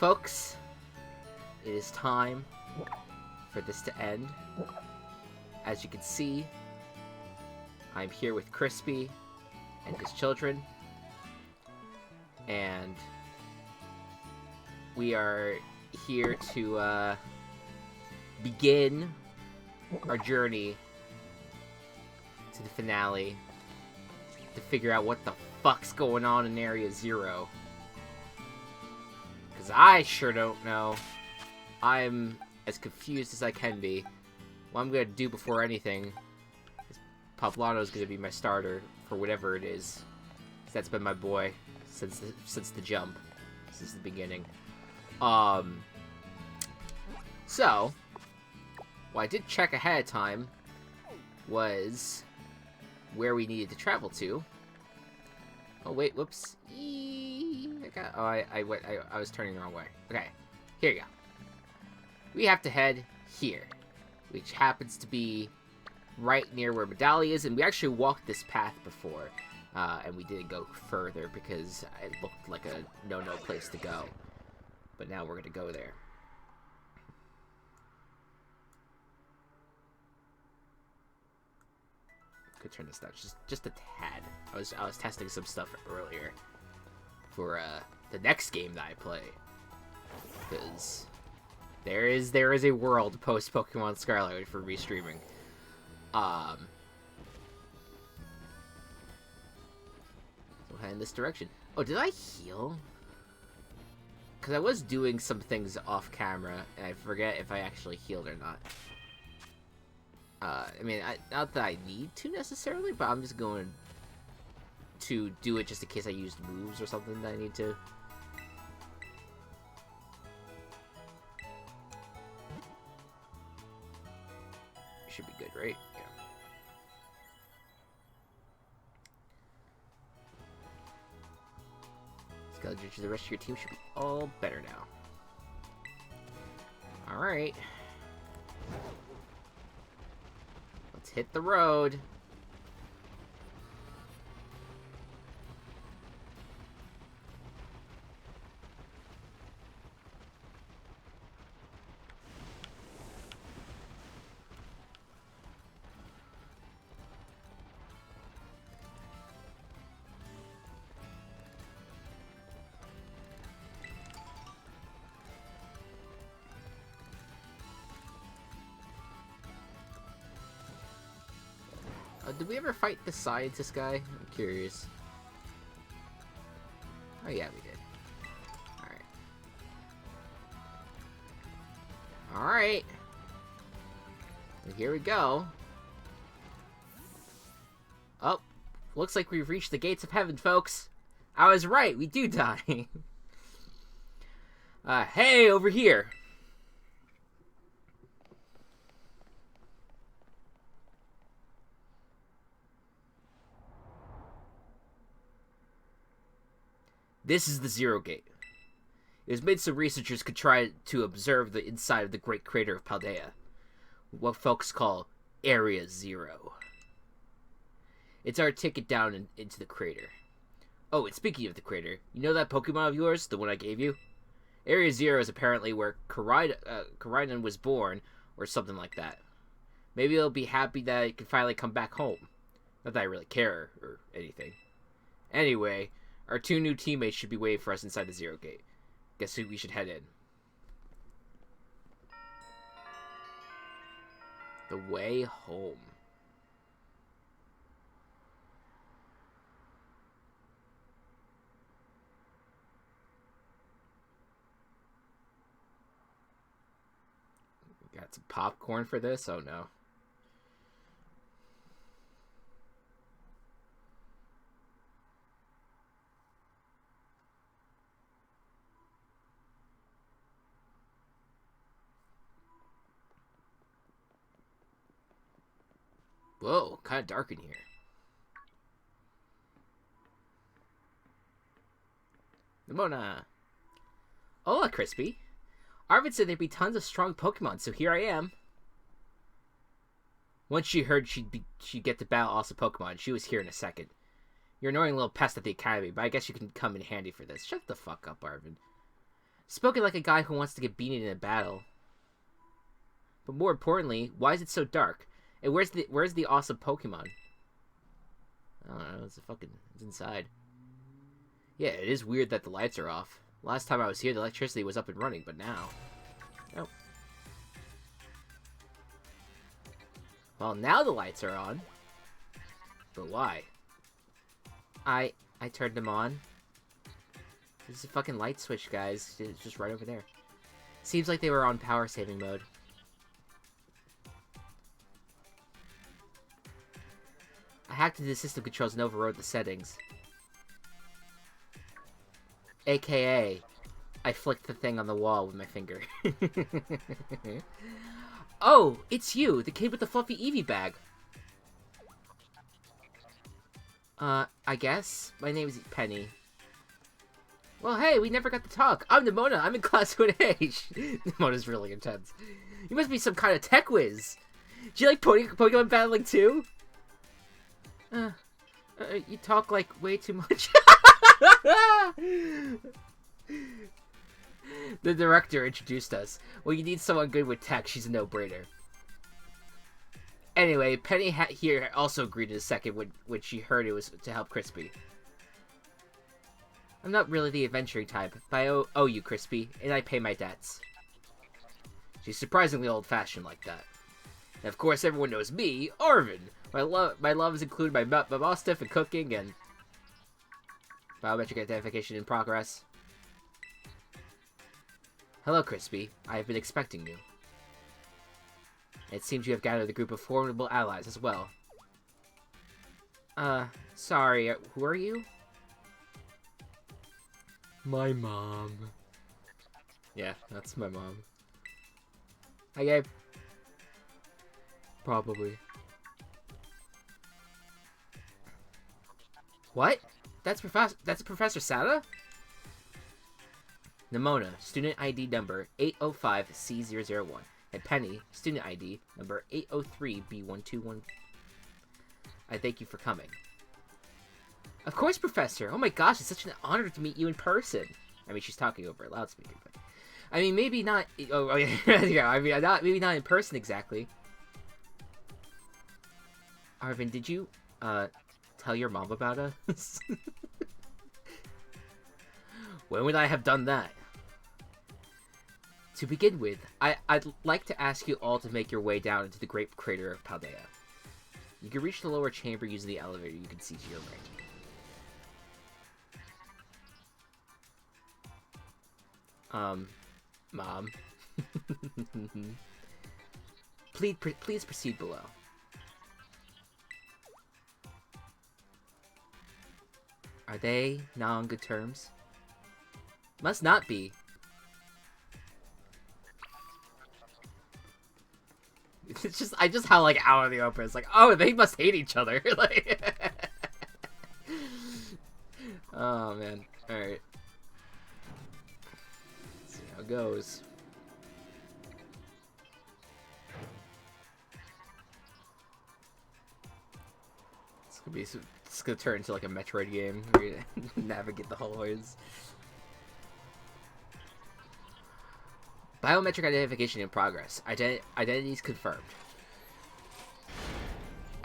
folks, it is time for this to end. As you can see, I'm here with Crispy and his children, and we are here to begin our journey to the finale to figure out what the fuck's going on in Area Zero. Because I sure don't know. I'm as confused as I can be. What I'm going to do before anything is Poblano is going to be my starter for whatever it is. That's been my boy since the jump, since the beginning. So, what I did check ahead of time was where we needed to travel to. Oh wait, whoops. I was turning the wrong way. Okay, here you go. We have to head here, which happens to be right near where Medalli is, and we actually walked this path before, and we didn't go further because it looked like a no-no place to go. But now we're gonna go there. Could turn this down just a tad. I was testing some stuff earlier for the next game that I play, because there is a world post Pokemon Scarlet for restreaming. So we'll head in this direction. Oh, did I heal? Because I was doing some things off camera, and I forget if I actually healed or not. I mean, not that I need to necessarily, but I'm just going to do it just in case I used moves or something that I need to. Should be good, right? Yeah. Skeleton, the rest of your team should be all better now. Alright. Let's hit the road. Did we ever fight the scientist guy? I'm curious. Oh yeah, we did. Alright. Alright. Here we go. Oh, looks like we've reached the gates of heaven, folks. I was right, we do die. Hey, over here. This is the Zero Gate. It was made so researchers could try to observe the inside of the Great Crater of Paldea, what folks call Area Zero. It's our ticket down into the crater. Oh, and speaking of the crater, you know that Pokemon of yours, the one I gave you? Area Zero is apparently where Karinan was born, or something like that. Maybe it'll be happy that it can finally come back home. Not that I really care, or anything. Anyway, our two new teammates should be waiting for us inside the Zero Gate. Guess we should head in. The way home. Got some popcorn for this? Oh no. Whoa, kind of dark in here. Nimona. Hola, Crispy. Arvid said there'd be tons of strong Pokemon, so here I am. Once she heard she'd get to battle awesome Pokemon, she was here in a second. You're an annoying little pest at the academy, but I guess you can come in handy for this. Shut the fuck up, Arvid. Spoken like a guy who wants to get beaten in a battle. But more importantly, why is it so dark? And where's the awesome Pokemon? I don't know, it's inside. Yeah, it is weird that the lights are off. Last time I was here, the electricity was up and running, but now... Oh. Well, now the lights are on. But why? I turned them on. This is a fucking light switch, guys. It's just right over there. Seems like they were on power saving mode. I hacked into the system controls and overrode the settings. AKA, I flicked the thing on the wall with my finger. Oh, it's you, the kid with the fluffy Eevee bag. I guess. My name is Penny. Well, hey, we never got to talk. I'm Nimona. I'm in class 2H. Nimona's really intense. You must be some kind of tech whiz. Do you like Pokemon battling too? You talk like way too much. The director introduced us. Well, you need someone good with tech. She's a no-brainer. Anyway, Penny here also agreed in a second when she heard it was to help Crispy. I'm not really the adventuring type, but I owe you, Crispy, and I pay my debts. She's surprisingly old-fashioned like that. And of course, everyone knows me, Arvin. My loves include my boss stuff and cooking and biometric identification in progress. Hello, Crispy. I have been expecting you. It seems you have gathered a group of formidable allies as well. Sorry, who are you? My mom. Yeah, that's my mom. Hi, Gabe. Probably. What? That's Professor Sada? Nimona, student ID number 805C001. And Penny, student ID number 803B121. I thank you for coming. Of course, Professor. Oh my gosh, it's such an honor to meet you in person. I mean, she's talking over a loudspeaker, but... I mean, maybe not... Oh, yeah, I mean, maybe not in person exactly. Arvin, did you, tell your mom about us? When would I have done that? To begin with, I'd like to ask you all to make your way down into the great crater of Paldea. You can reach the lower chamber using the elevator you can see to your right. Mom. Please proceed below. Are they not on good terms? Must not be. It's just, how, like, out of the open. It's like, oh, they must hate each other. Like, oh, man. Alright. Let's see how it goes. It's gonna turn into, like, a Metroid game where you navigate the hallways. Biometric identification in progress. Identities confirmed.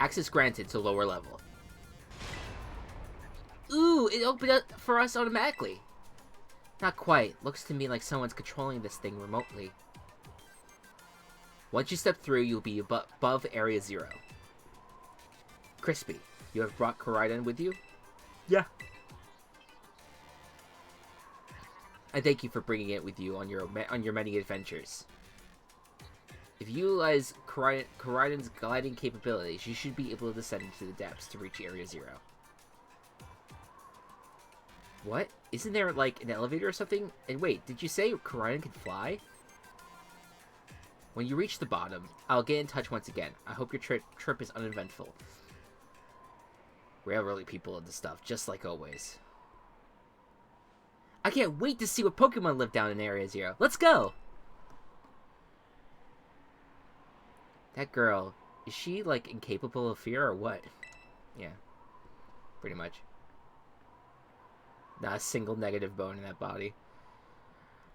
Access granted to lower level. Ooh, it opened up for us automatically. Not quite. Looks to me like someone's controlling this thing remotely. Once you step through, you'll be above Area 0. Crispy, you have brought Koraidon with you? Yeah. I thank you for bringing it with you on your many adventures. If you utilize Koraidon's gliding capabilities, you should be able to descend into the depths to reach Area 0. What? Isn't there, like, an elevator or something? And wait, did you say Koraidon can fly? When you reach the bottom, I'll get in touch once again. I hope your trip is uneventful. Railroading people into stuff, just like always. I can't wait to see what Pokemon live down in Area 0. Let's go! That girl, is she, like, incapable of fear or what? Yeah. Pretty much. Not a single negative bone in that body.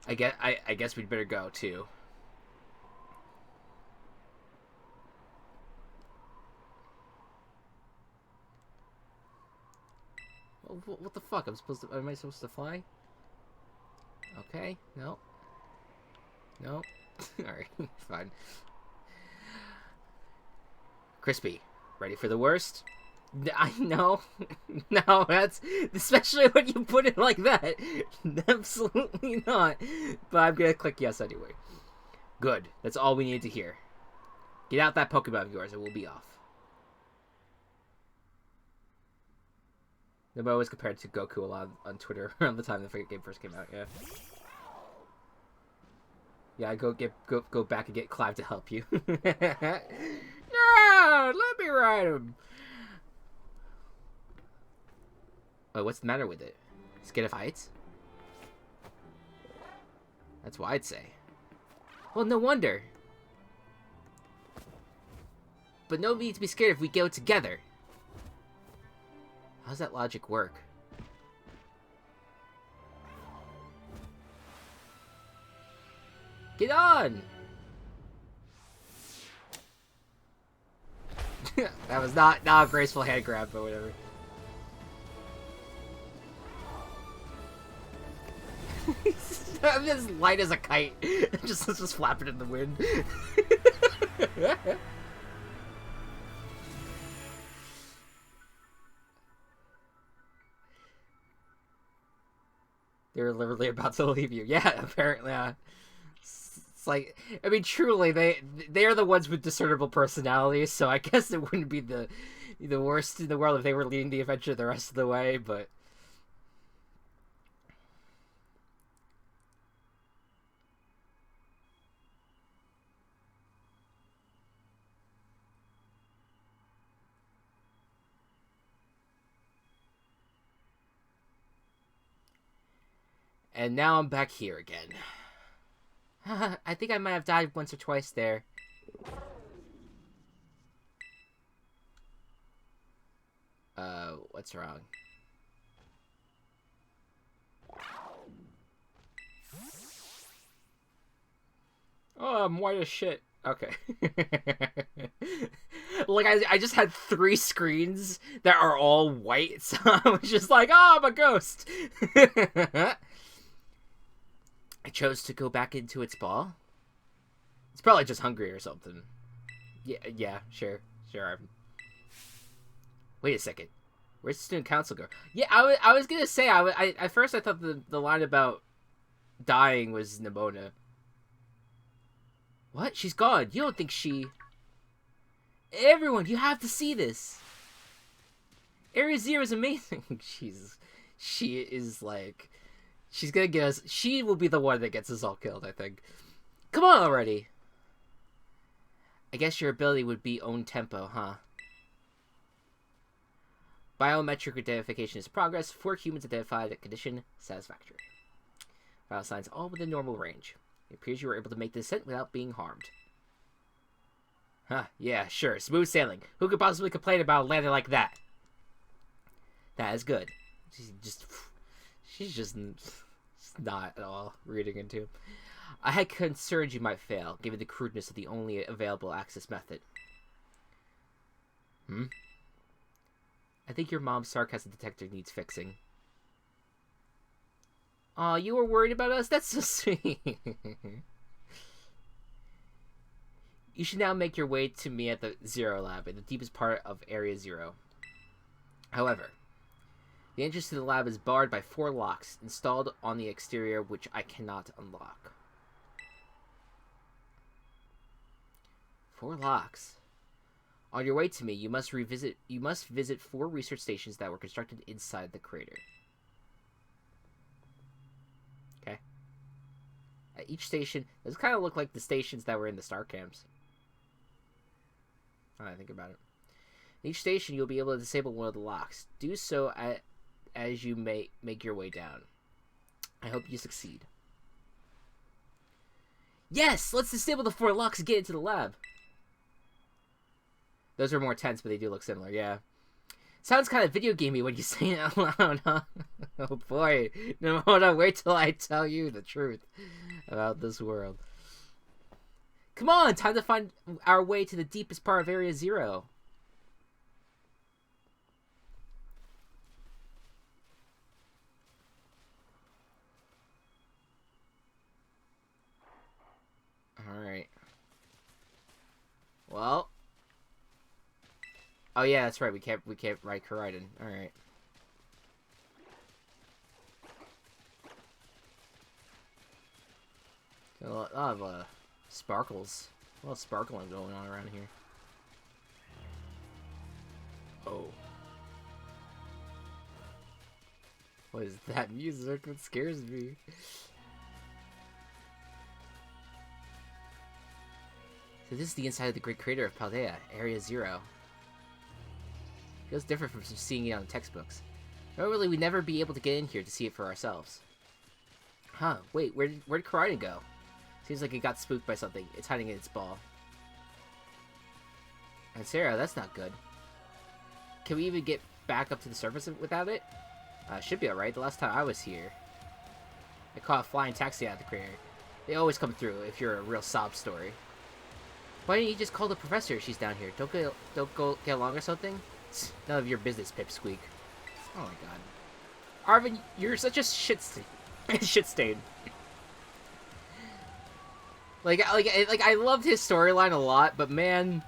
I guess we'd better go too. What the fuck? Am I supposed to fly? Okay, no. No. Alright, fine. Crispy, ready for the worst? I know. No, that's... Especially when you put it like that. Absolutely not. But I'm gonna click yes anyway. Good. That's all we need to hear. Get out that Pokemon of yours and we'll be off. Nobody was compared to Goku a lot on Twitter around the time the game first came out, yeah. Yeah, go back and get Clive to help you. No, let me ride him. Oh, what's the matter with it? Scared of heights? That's what I'd say. Well, no wonder. But no need to be scared if we go together. How's that logic work? Get on! That was not a graceful hand grab, but whatever. I'm as light as a kite. just flapping in the wind. They're literally about to leave you. Yeah, apparently. It's like, I mean, truly, they are the ones with discernible personalities, so I guess it wouldn't be the worst in the world if they were leading the adventure the rest of the way, but... And now I'm back here again. I think I might have died once or twice there. What's wrong? Oh, I'm white as shit. Okay. Like, I just had 3 screens that are all white, so I was just like, oh, I'm a ghost! I chose to go back into its ball. It's probably just hungry or something. Yeah, sure. Wait a second. Where's the student council go? Yeah, I was gonna say, at first I thought the line about dying was Nimona. What? She's gone. You don't think she... Everyone, you have to see this. Area Zero is amazing. She is like... She's gonna get us... She will be the one that gets us all killed, I think. Come on already. I guess your ability would be own tempo, huh? Biometric identification is progress. 4 humans identified at condition satisfactory. Vital signs all within normal range. It appears you were able to make the descent without being harmed. Huh, yeah, sure. Smooth sailing. Who could possibly complain about landing like that? That is good. She's just not at all reading into. I had concerns you might fail, given the crudeness of the only available access method. I think your mom's sarcasm detector needs fixing. Aw, you were worried about us? That's so sweet. You should now make your way to me at the Zero Lab, in the deepest part of Area Zero. However, the entrance to the lab is barred by 4 locks installed on the exterior, which I cannot unlock. 4 locks. On your way to me, you must visit 4 research stations that were constructed inside the crater. Okay. At each station, those kind of look like the stations that were in the star camps. Now I think about it. At each station, you'll be able to disable one of the locks. Do so as you make your way down. I hope you succeed. Yes! Let's disable the 4 locks and get into the lab. Those are more tense, but they do look similar, yeah. Sounds kind of video gamey when you say it out loud, huh? Oh boy. No, hold on, wait till I tell you the truth about this world. Come on, time to find our way to the deepest part of Area Zero. Alright. Well. Oh yeah, that's right, we can't ride Koraidon. Alright. A lot of sparkles. A lot of sparkling going on around here. Oh. What is that music? It scares me. So this is the inside of the great crater of Paldea, Area Zero. Feels different from just seeing it on the textbooks. Normally we'd never be able to get in here to see it for ourselves. Huh, wait, where'd Koraidon go? Seems like it got spooked by something. It's hiding in its ball. And Sarah, that's not good. Can we even get back up to the surface without it? Should be alright. The last time I was here, I caught a flying taxi out of the crater. They always come through if you're a real sob story. Why didn't you just call the professor if she's down here? Don't go get along or something? It's none of your business, Pipsqueak. Oh my god. Arvin, you're such a shit stain. Like I loved his storyline a lot, but man,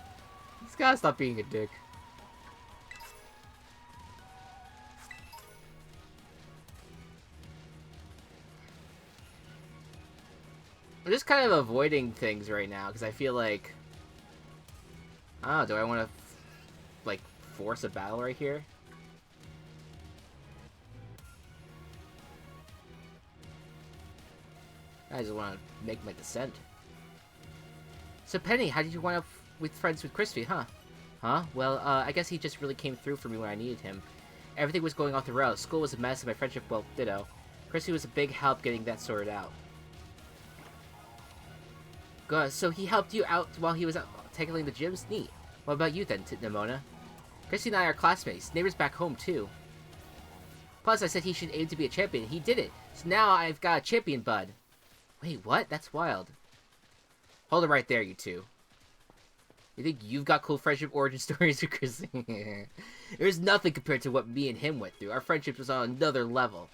he's gotta stop being a dick. I'm just kind of avoiding things right now because I feel like, I don't know, do I want to like force a battle right here? I just want to make my descent. So Penny, how did you wind up with friends with Crispy, huh? Huh? Well, I guess he just really came through for me when I needed him. Everything was going off the rails. School was a mess and my friendship, well, ditto. Crispy was a big help getting that sorted out. Good, so he helped you out while he was out tackling the gyms? Neat. What about you then, Nimona? Crispy and I are classmates, neighbors back home too. Plus, I said he should aim to be a champion, and he did it. So now I've got a champion bud. Wait, what? That's wild. Hold it right there, you two. You think you've got cool friendship origin stories with Crispy? There's nothing compared to what me and him went through. Our friendship was on another level.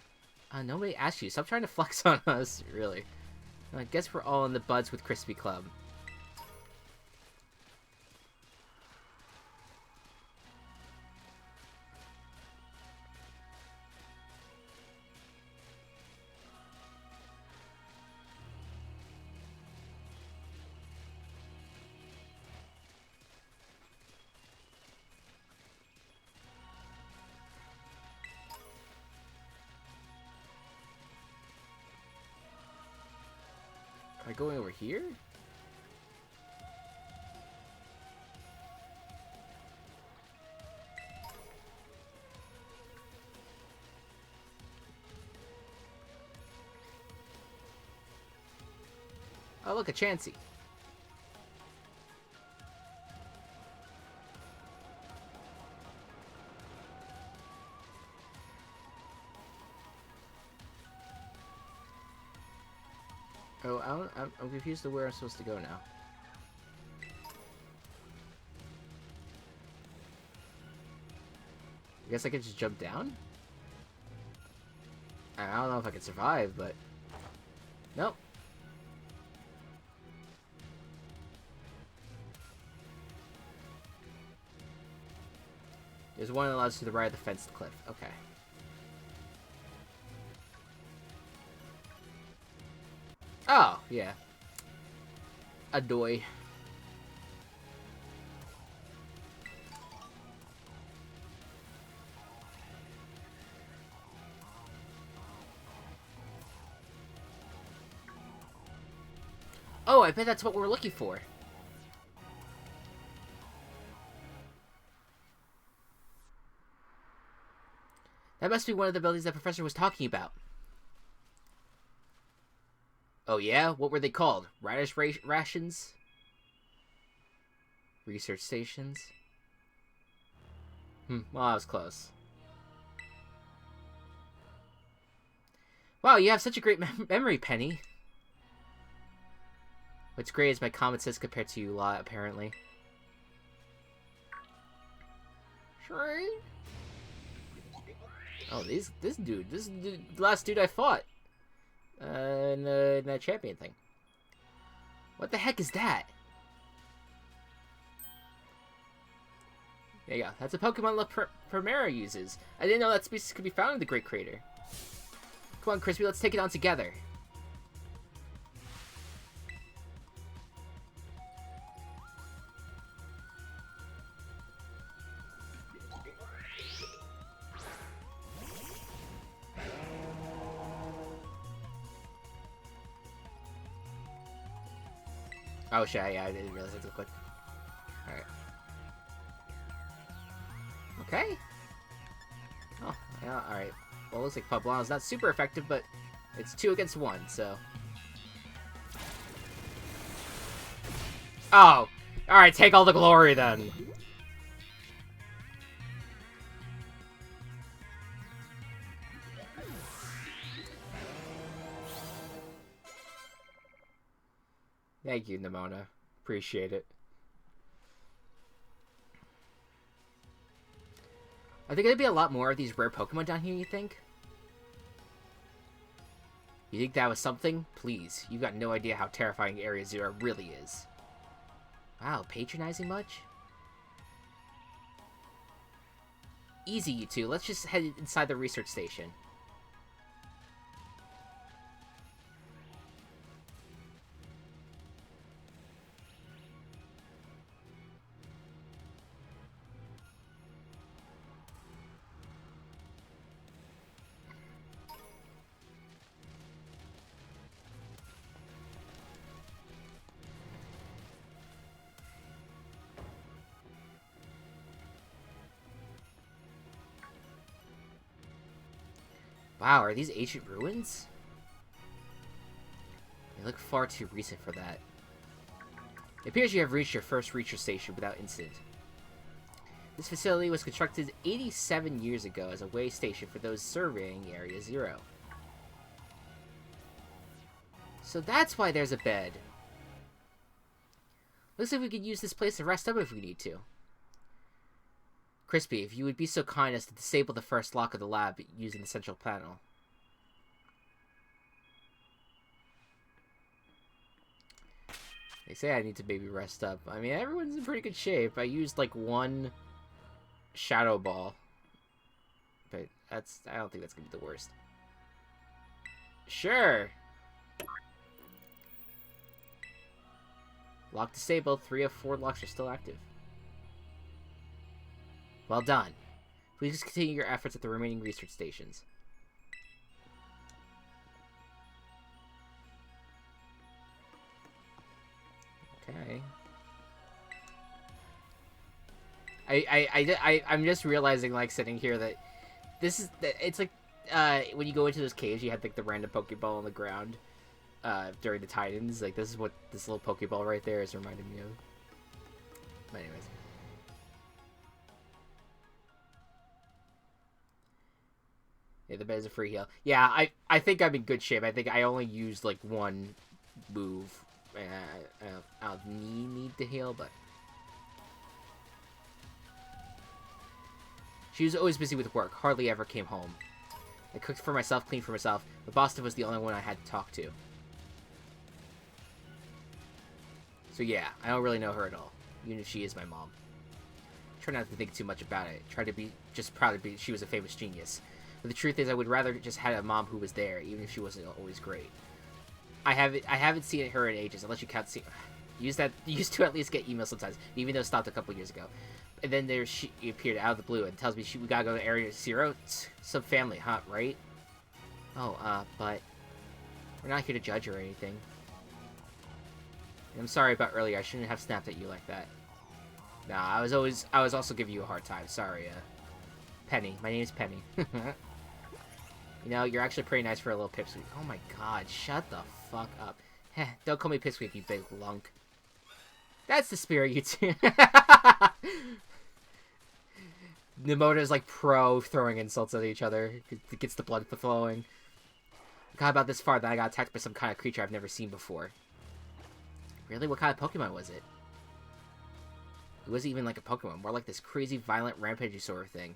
Nobody asked you. Stop trying to flex on us, really. I guess we're all in the buds with Crispy Club. Am I going over here? Oh, look, a Chansey. Oh, I'm confused to where I'm supposed to go now. I guess I could just jump down? I don't know if I can survive, but... Nope. There's one that allows to the right of the fenced cliff. Okay. Oh, yeah. Adoy. Oh, I bet that's what we're looking for. That must be one of the buildings that Professor was talking about. Oh yeah? What were they called? Radish rations? Research stations? Well, I was close. Wow, you have such a great memory, Penny. What's great is my common sense compared to you lot, apparently. Sure. Oh, this dude, the last dude I fought. In that champion thing. What the heck is that? There you go. That's a Pokemon La Primera uses. I didn't know that species could be found in the Great Crater. Come on, Crispy, let's take it on together. Oh shit, yeah, I didn't realize I took a click. Alright. Okay. Oh, yeah, alright. Well, it looks like Poblano's not super effective, but it's 2 against 1, so... Oh! Alright, take all the glory, then! Thank you, Nimona. Appreciate it. Are there gonna be a lot more of these rare Pokemon down here, you think? You think that was something? Please, you've got no idea how terrifying Area Zero really is. Wow, patronizing much? Easy, you two. Let's just head inside the research station. Wow, are these ancient ruins? They look far too recent for that. It appears you have reached your first research station without incident. This facility was constructed 87 years ago as a way station for those surveying Area Zero. So that's why there's a bed. Looks like we could use this place to rest up if we need to. Crispy, if you would be so kind as to disable the first lock of the lab using the central panel. They say I need to maybe rest up. I mean, everyone's in pretty good shape. I used, like, 1 Shadow Ball. But I don't think that's gonna be the worst. Sure! Lock disabled. 3 of 4 locks are still active. Well done. Please continue your efforts at the remaining research stations. Okay. I'm just realizing, like, sitting here that this is... It's like, when you go into those caves, you had, like, the random Pokeball on the ground during the Titans. Like, this is what this little Pokeball right there is reminding me of. But anyways. Yeah, the bed is a free heal. Yeah, I think I'm in good shape. I think I only used, like, 1 move. I'll need to heal, but... She was always busy with work, hardly ever came home. I cooked for myself, cleaned for myself, but Boston was the only one I had to talk to. So yeah, I don't really know her at all, even if she is my mom. Try not to think too much about it. Try to be just proud to be she was a famous genius. But the truth is, I would rather just had a mom who was there, even if she wasn't always great. I haven't seen her in ages, unless you count used to at least get emails sometimes, even though it stopped a couple years ago. And then she appeared out of the blue and tells me we gotta go to Area Zero. Some family, huh? Right? Oh, but we're not here to judge or anything. I'm sorry about earlier. I shouldn't have snapped at you like that. Nah, I was also giving you a hard time. Sorry, Penny. My name's Penny. You know, you're actually pretty nice for a little pipsqueak. Oh my god, shut the fuck up. Heh, don't call me pipsqueak, you big lunk. That's the spirit, you two. Nemota's like pro throwing insults at each other. It gets the blood flowing. I got about this far, then I got attacked by some kind of creature I've never seen before. Really? What kind of Pokemon was it? It wasn't even like a Pokemon, more like this crazy, violent, rampagey sort of thing.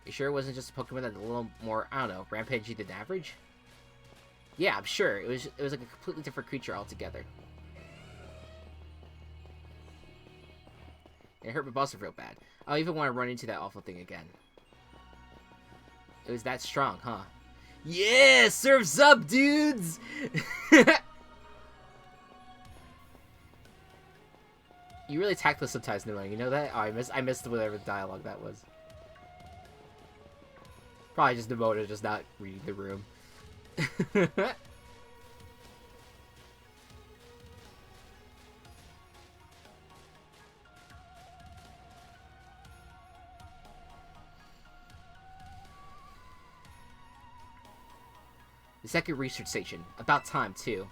You sure it wasn't just a Pokemon that's a little more, I don't know, rampagey than average? Yeah, I'm sure. It was like a completely different creature altogether. It hurt my boss real bad. I don't even want to run into that awful thing again. It was that strong, huh? Yeah! Surf's up, dudes! You really tactless sometimes, Noah. You know that? Oh, I missed whatever dialogue that was. Probably just Nemota just not reading the room. The second research station. About time, too.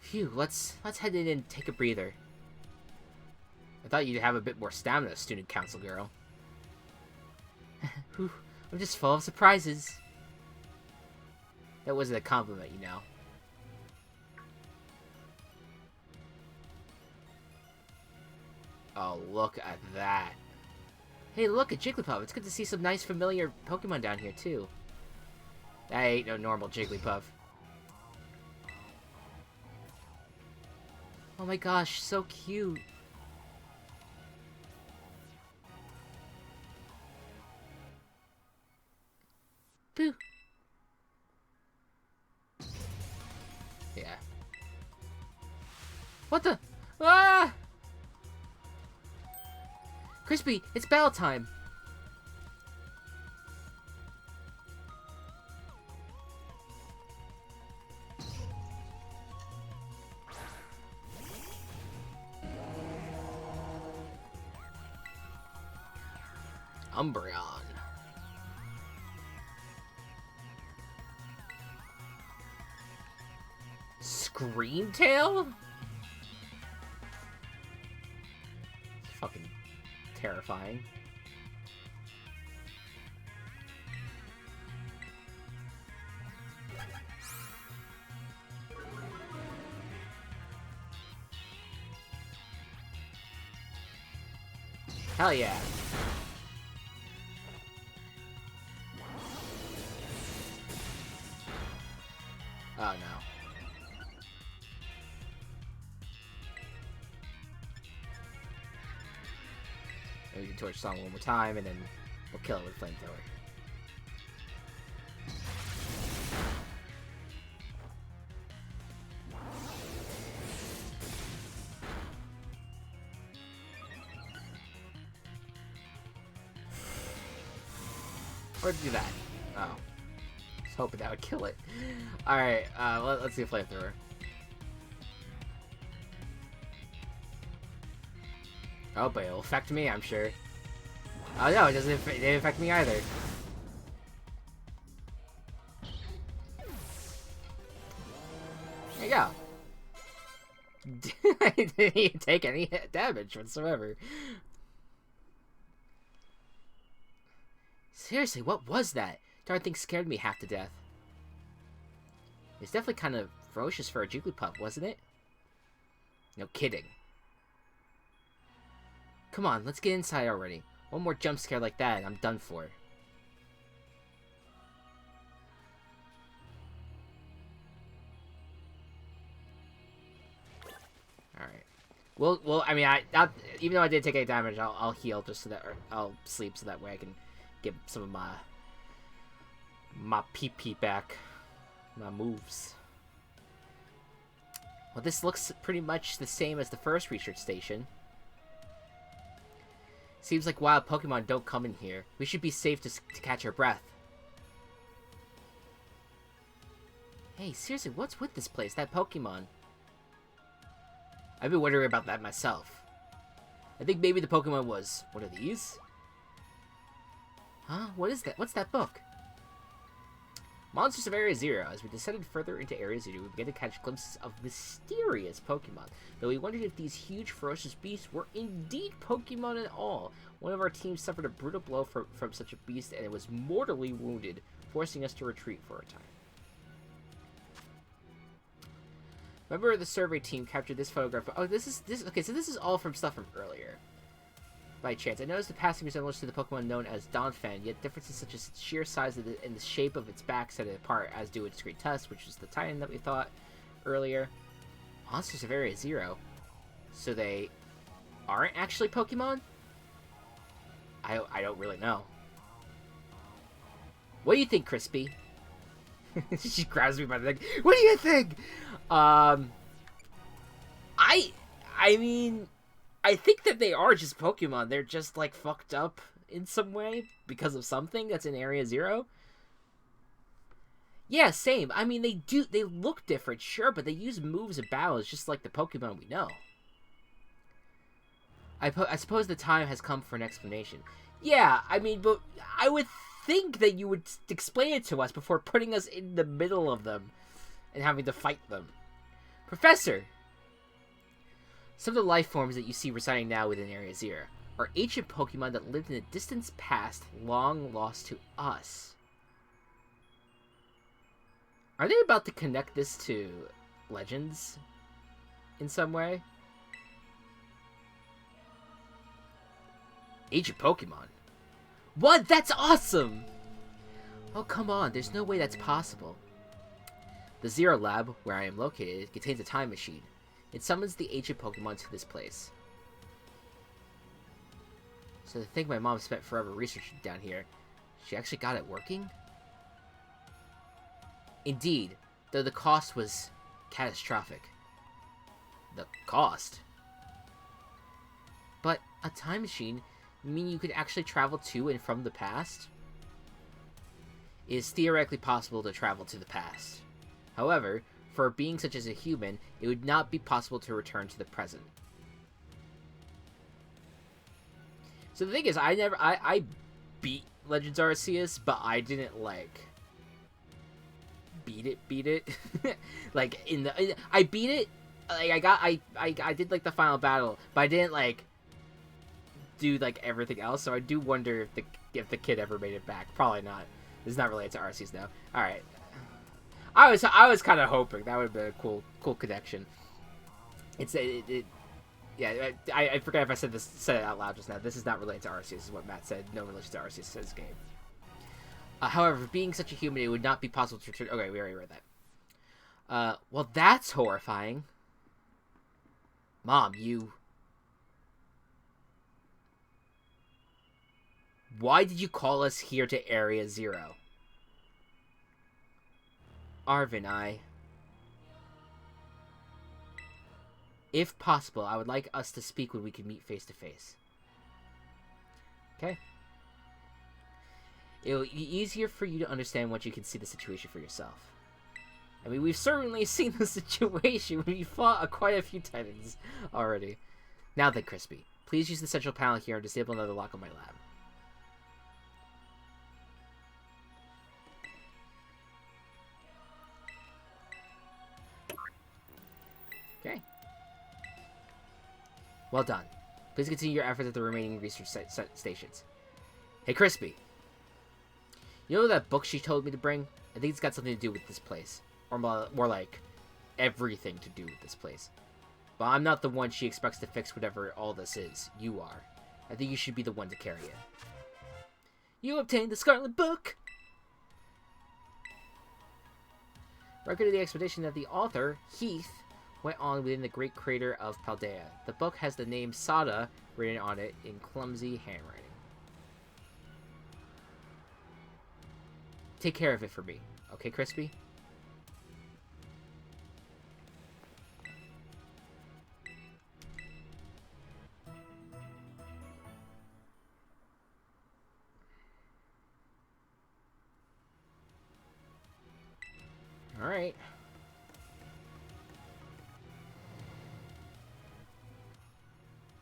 Phew, let's head in and take a breather. I thought you'd have a bit more stamina, student council girl. Whew, I'm just full of surprises. That wasn't a compliment, you know. Oh, look at that. Hey, look, a Jigglypuff. It's good to see some nice familiar Pokemon down here, too. That ain't no normal Jigglypuff. Oh my gosh, so cute. Boo. Yeah. What the? Ah! Crispy, it's battle time. Umbreon. Screamtail? Fucking terrifying. Hell yeah. Oh no. Maybe we can torch song one more time and then we'll kill it with flamethrower. Or do that. Oh. I was hoping that would kill it. Alright, let's do a flamethrower. Oh, but it'll affect me, I'm sure. Oh no, it didn't affect me either. There you go. I didn't even take any damage whatsoever. Seriously, what was that? Darn thing scared me half to death. It's definitely kind of ferocious for a Jigglypuff, wasn't it? No kidding. Come on, let's get inside already. One more jump scare like that and I'm done for. Alright. Well, I mean, even though I did take any damage, I'll heal just so that, or I'll sleep so that way I can get some of my PP back. My moves. Well, this looks pretty much the same as the first research station. Seems like wild Pokemon don't come in here. We should be safe to catch our breath. Hey, seriously, what's with this place? That Pokemon? I've been wondering about that myself. I think maybe the Pokemon was one of these? Huh? What is that? What's that book? Monsters of Area Zero. As we descended further into Area Zero, we began to catch glimpses of mysterious Pokemon, though we wondered if these huge, ferocious beasts were indeed Pokemon at all. One of our teams suffered a brutal blow from such a beast, and it was mortally wounded, forcing us to retreat for a time. Member of the survey team captured this photograph. Oh, okay, so this is all from stuff from earlier. By chance, I noticed the passing resemblance to the Pokemon known as Donphan, yet differences such as its sheer size and the shape of its back set it apart, as do its great tusk, which is the Titan that we thought earlier. Monsters of Area Zero. So they aren't actually Pokemon? I don't really know. What do you think, Crispy? She grabs me by the neck. What do you think? I mean, I think that they are just Pokemon. They're just, like, fucked up in some way because of something that's in Area Zero. Yeah, same. I mean, they look different, sure, but they use moves and battles just like the Pokemon we know. I suppose the time has come for an explanation. Yeah, I mean, but I would think that you would explain it to us before putting us in the middle of them and having to fight them. Professor! Some of the life forms that you see residing now within Area Zero are ancient Pokemon that lived in a distant past, long lost to us. Are they about to connect this to Legends in some way? Ancient Pokemon? What? That's awesome! Oh, come on. There's no way that's possible. The Zero Lab, where I am located, contains a time machine. It summons the ancient Pokemon to this place. So the thing my mom spent forever researching down here, she actually got it working? Indeed, though the cost was catastrophic. The cost? But a time machine, you mean you could actually travel to and from the past? It is theoretically possible to travel to the past. However, for a being such as a human, it would not be possible to return to the present. So the thing is, I beat Legends Arceus, but I didn't, like, beat it. Like, I beat it, like, I did, like, the final battle, but I didn't, like, do, like, everything else, so I do wonder if the kid ever made it back. Probably not. This is not related to Arceus now. Alright. I was kind of hoping that would have been a cool connection. Yeah, I forget if I said it out loud just now. This is not related to Arceus, is what Matt said. No relation to Arceus in this game. However, being such a human, it would not be possible to return. Okay, we already read that. Well, that's horrifying. Mom, you. Why did you call us here to Area Zero? Arvin, if possible, I would like us to speak when we can meet face to face. Okay. It will be easier for you to understand once you can see the situation for yourself. I mean, we've certainly seen the situation. We fought quite a few titans already. Now then, Crispy, please use the central panel here and disable another lock on my lab. Okay. Well done. Please continue your efforts at the remaining research stations. Hey, Crispy. You know that book she told me to bring? I think it's got something to do with this place. Or more like, everything to do with this place. But I'm not the one she expects to fix whatever all this is. You are. I think you should be the one to carry it. You obtained the Scarlet Book! Record of the expedition that the author, Heath, went on within the great crater of Paldea. The book has the name Sada written on it in clumsy handwriting. Take care of it for me. Okay, Crispy? Alright.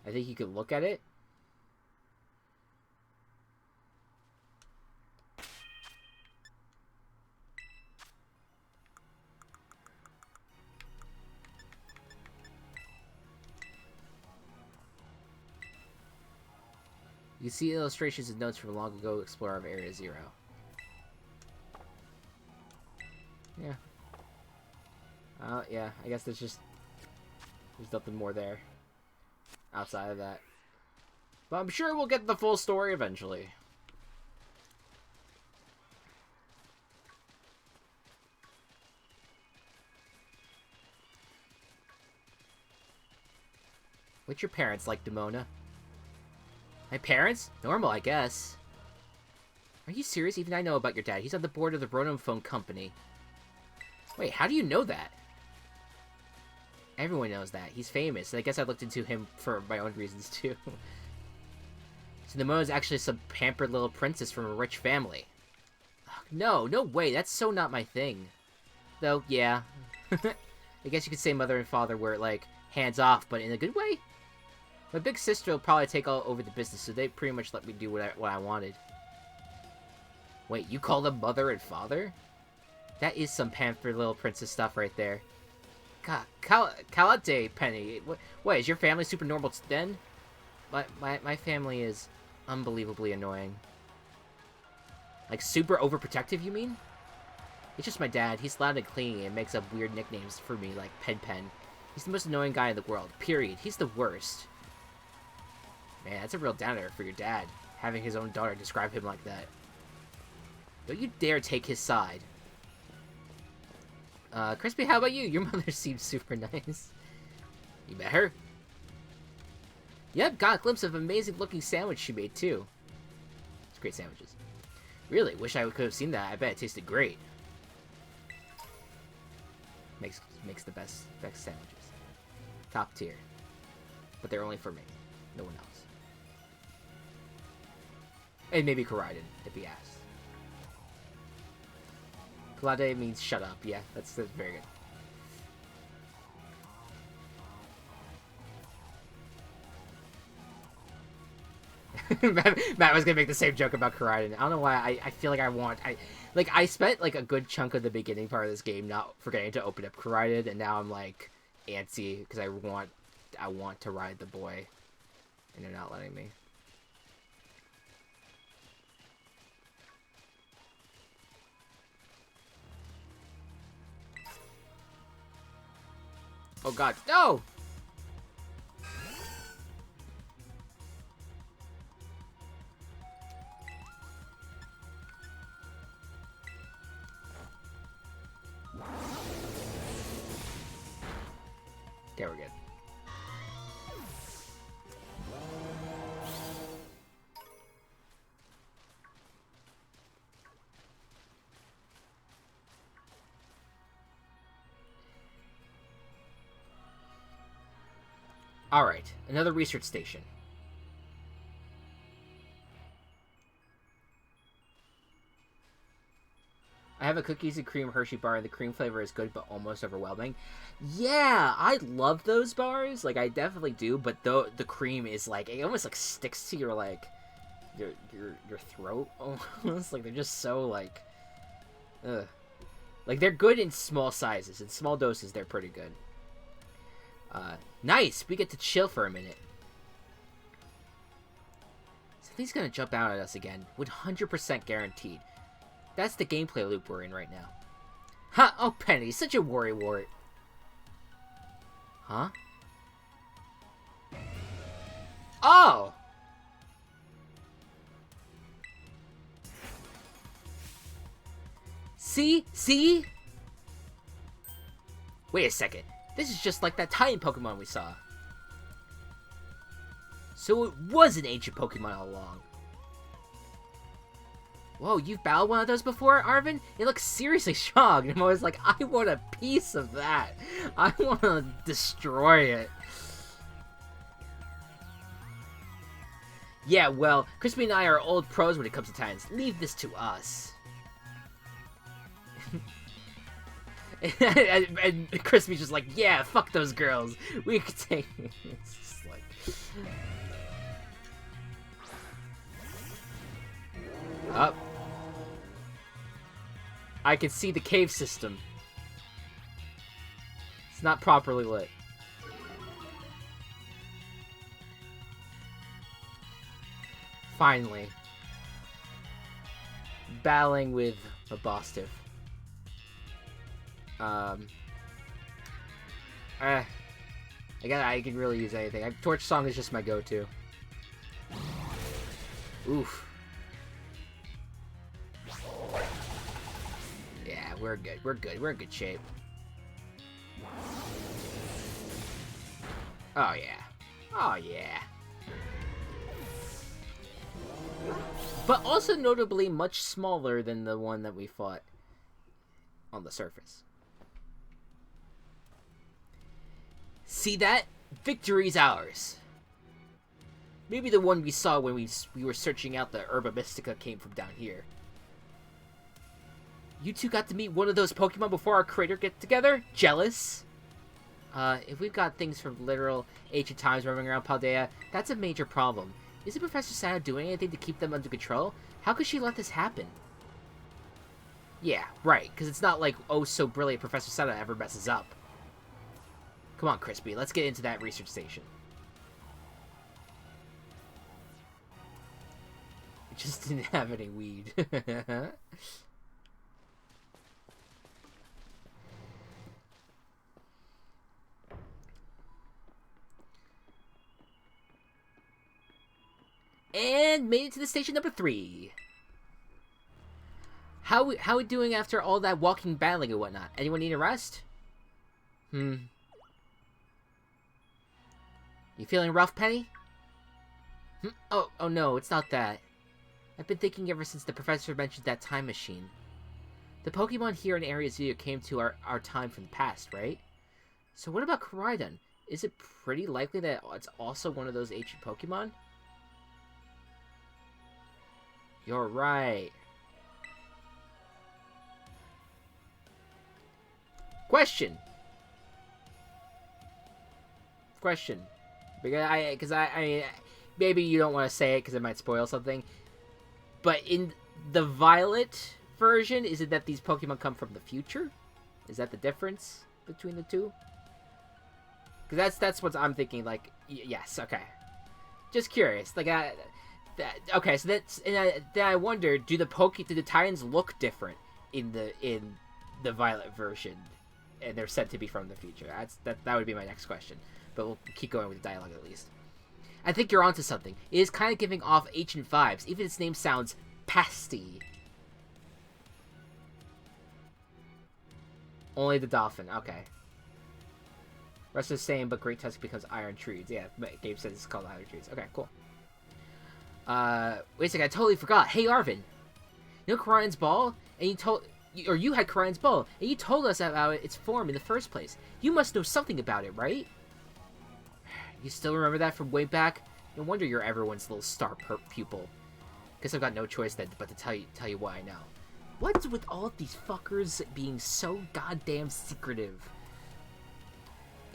I think you could look at it. You can see illustrations and notes from a long ago explorer of Area Zero. Yeah. Yeah, I guess there's nothing more there outside of that. But I'm sure we'll get the full story eventually. What's your parents like, Demona? My parents? Normal, I guess. Are you serious? Even I know about your dad. He's on the board of the Rotom Phone Company. Wait, how do you know that? Everyone knows that. He's famous, and I guess I looked into him for my own reasons, too. So Demona's actually some pampered little princess from a rich family. No way. That's so not my thing. Though, yeah. I guess you could say mother and father were, like, hands off, but in a good way? My big sister will probably take all over the business, so they pretty much let me do what I wanted. Wait, you call them mother and father? That is some pampered little princess stuff right there. God, Calate, Penny. What, is your family super normal then? My family is unbelievably annoying. Like, super overprotective, you mean? It's just my dad. He's loud and clingy and makes up weird nicknames for me, like Pen. He's the most annoying guy in the world, period. He's the worst. Man, that's a real downer for your dad, having his own daughter describe him like that. Don't you dare take his side. Crispy, how about you? Your mother seems super nice. You met her? Yep, got a glimpse of an amazing-looking sandwich she made, too. It's great sandwiches. Really? Wish I could have seen that. I bet it tasted great. Makes the best sandwiches. Top tier. But they're only for me. No one else. And maybe Koraiden, if he asks. Kalade means shut up. Yeah, that's very good. Matt was gonna make the same joke about Koraiden. I don't know why. I feel like I spent like a good chunk of the beginning part of this game not forgetting to open up Koraiden, and now I'm like antsy because I want to ride the boy, and they're not letting me. Oh god, no! Okay, we're good. Alright, another research station. I have a cookies and cream Hershey bar, and the cream flavor is good, but almost overwhelming. Yeah, I love those bars. Like, I definitely do, but the cream is, like, it almost, like, sticks to your, like, your throat, almost. Like, they're just so, like, ugh. Like, they're good in small sizes. In small doses, they're pretty good. Nice! We get to chill for a minute. Something's gonna jump out at us again. 100% guaranteed. That's the gameplay loop we're in right now. Huh? Oh, Penny, such a worrywart. Huh? Oh! See? See? Wait a second. This is just like that Titan Pokemon we saw. So it was an ancient Pokemon all along. Whoa, you've battled one of those before, Arvin? It looks seriously strong. And I'm always like, I want a piece of that. I want to destroy it. Yeah, well, Crispy and I are old pros when it comes to Titans. Leave this to us. and Crispy's just like, yeah, fuck those girls. We could take... It's just like... Up. I can see the cave system. It's not properly lit. Finally. Battling with a Bostiff. I can really use anything. Torch Song is just my go-to. Oof. Yeah, we're good. We're good. We're in good shape. Oh, yeah. Oh, yeah. But also notably much smaller than the one that we fought on the surface. See that? Victory's ours. Maybe the one we saw when we were searching out the Herba Mystica came from down here. You two got to meet one of those Pokemon before our creator get together? Jealous? If we've got things from literal ancient times roaming around Paldea, that's a major problem. Isn't Professor Sana doing anything to keep them under control? How could she let this happen? Yeah, right, because it's not like, oh, so brilliant Professor Sana ever messes up. Come on, Crispy, let's get into that research station. We just didn't have any weed. And made it to the station number 3. How we doing after all that walking, battling, and whatnot? Anyone need a rest? You feeling rough, Penny? Oh no, it's not that. I've been thinking ever since the professor mentioned that time machine. The Pokemon here in Area Zero came to our time from the past, right? So what about Koraidon? Is it pretty likely that it's also one of those ancient Pokemon? You're right. Question. Because I maybe you don't want to say it because it might spoil something. But in the Violet version, is it that these Pokemon come from the future? Is that the difference between the two? Because that's what I'm thinking. Like, yes, okay. Just curious. Like, okay, so that's then I wonder, do the Titans look different in the Violet version, and they're said to be from the future? That would be my next question. But we'll keep going with the dialogue at least. I think you're onto something. It is kind of giving off ancient vibes. Even its name sounds pasty. Only the dolphin. Okay. Rest is the same, but Great Tusk becomes Iron Trees. Yeah, Gabe says it's called Iron Trees. Okay, cool. Wait a second, I totally forgot. Hey, Arvin. You know Koraidon's Ball? And you had Koraidon's Ball, and you told us about its form in the first place. You must know something about it, right? You still remember that from way back? No wonder you're everyone's little star pupil. Guess I've got no choice then but to tell you what I know. What's with all of these fuckers being so goddamn secretive?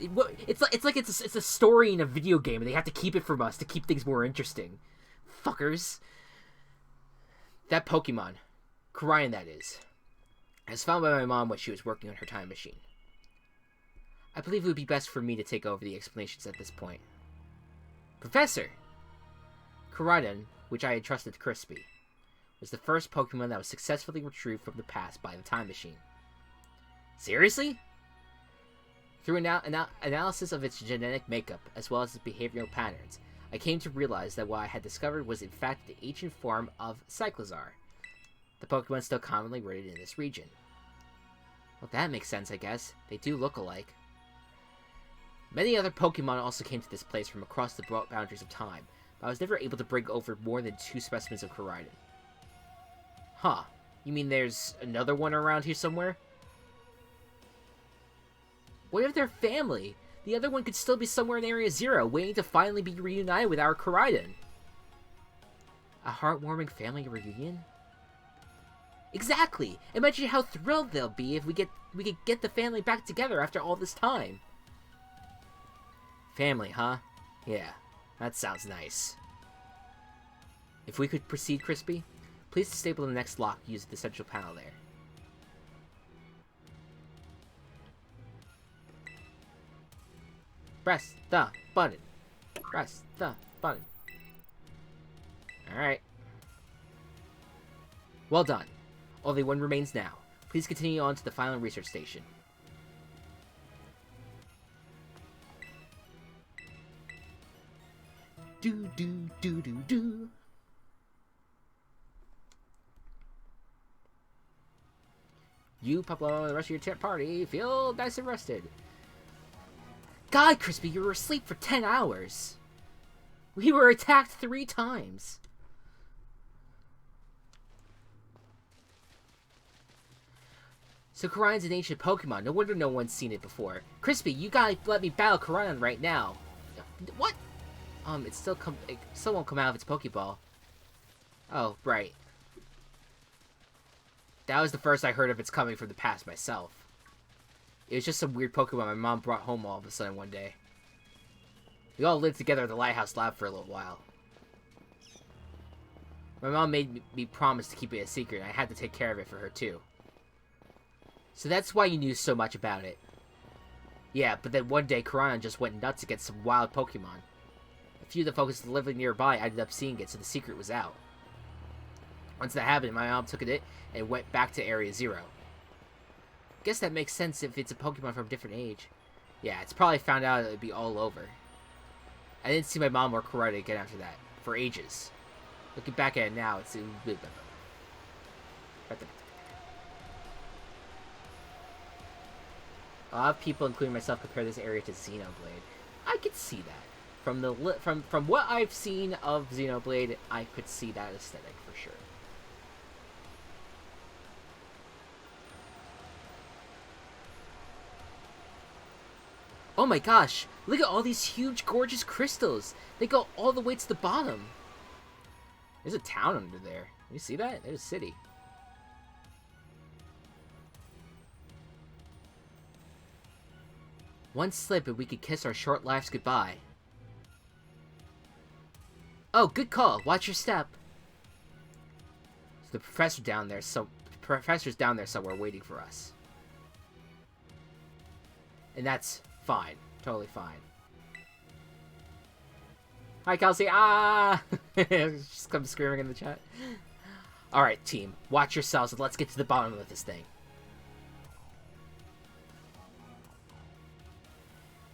It's like it's a story in a video game, and they have to keep it from us to keep things more interesting. Fuckers. That Pokemon, Koraidon that is, was found by my mom when she was working on her time machine. I believe it would be best for me to take over the explanations at this point. Professor! Koraidon, which I had trusted to Crispy, was the first Pokemon that was successfully retrieved from the past by the time machine. Seriously? Through analysis of its genetic makeup, as well as its behavioral patterns, I came to realize that what I had discovered was in fact the ancient form of Cyclizar, the Pokemon still commonly rated in this region. Well, that makes sense, I guess. They do look alike. Many other Pokemon also came to this place from across the broad boundaries of time, but I was never able to bring over more than 2 specimens of Koraidon. Huh. You mean there's another one around here somewhere? What if they're family? The other one could still be somewhere in Area Zero, waiting to finally be reunited with our Koraidon. A heartwarming family reunion? Exactly! Imagine how thrilled they'll be if we could get the family back together after all this time. Family, huh? Yeah, that sounds nice. If we could proceed, Crispy, please disable the next lock using the central panel there. Press the button. Press the button. Alright. Well done. Only one remains now. Please continue on to the final research station. Do do do do do. You, Pablo, and the rest of your party feel nice and rested. God, Crispy, you were asleep for 10 hours. We were attacked 3 times. So Korrina's an ancient Pokemon. No wonder no one's seen it before. Crispy, you gotta let me battle Korrina right now. What? It still won't come out of its Pokeball. Oh, right. That was the first I heard of its coming from the past myself. It was just some weird Pokemon my mom brought home all of a sudden one day. We all lived together at the Lighthouse Lab for a little while. My mom made me promise to keep it a secret, and I had to take care of it for her too. So that's why you knew so much about it. Yeah, but then one day Korrina just went nuts against some wild Pokemon. A few of the folks living nearby ended up seeing it, so the secret was out. Once that happened, my mom took it and went back to Area 0. Guess that makes sense if it's a Pokemon from a different age. Yeah, it's probably found out it would be all over. I didn't see my mom or Korrina again after that, for ages. Looking back at it now, it's... A lot of people, including myself, compare this area to Xenoblade. I could see that. From what I've seen of Xenoblade, I could see that aesthetic for sure. Oh my gosh! Look at all these huge, gorgeous crystals! They go all the way to the bottom! There's a town under there. You see that? There's a city. One slip and we could kiss our short lives goodbye. Oh, good call. Watch your step. So the professor's down there somewhere waiting for us. And that's fine. Totally fine. Hi, Kelsey. Ah! Just come screaming in the chat. Alright, team. Watch yourselves and let's get to the bottom of this thing.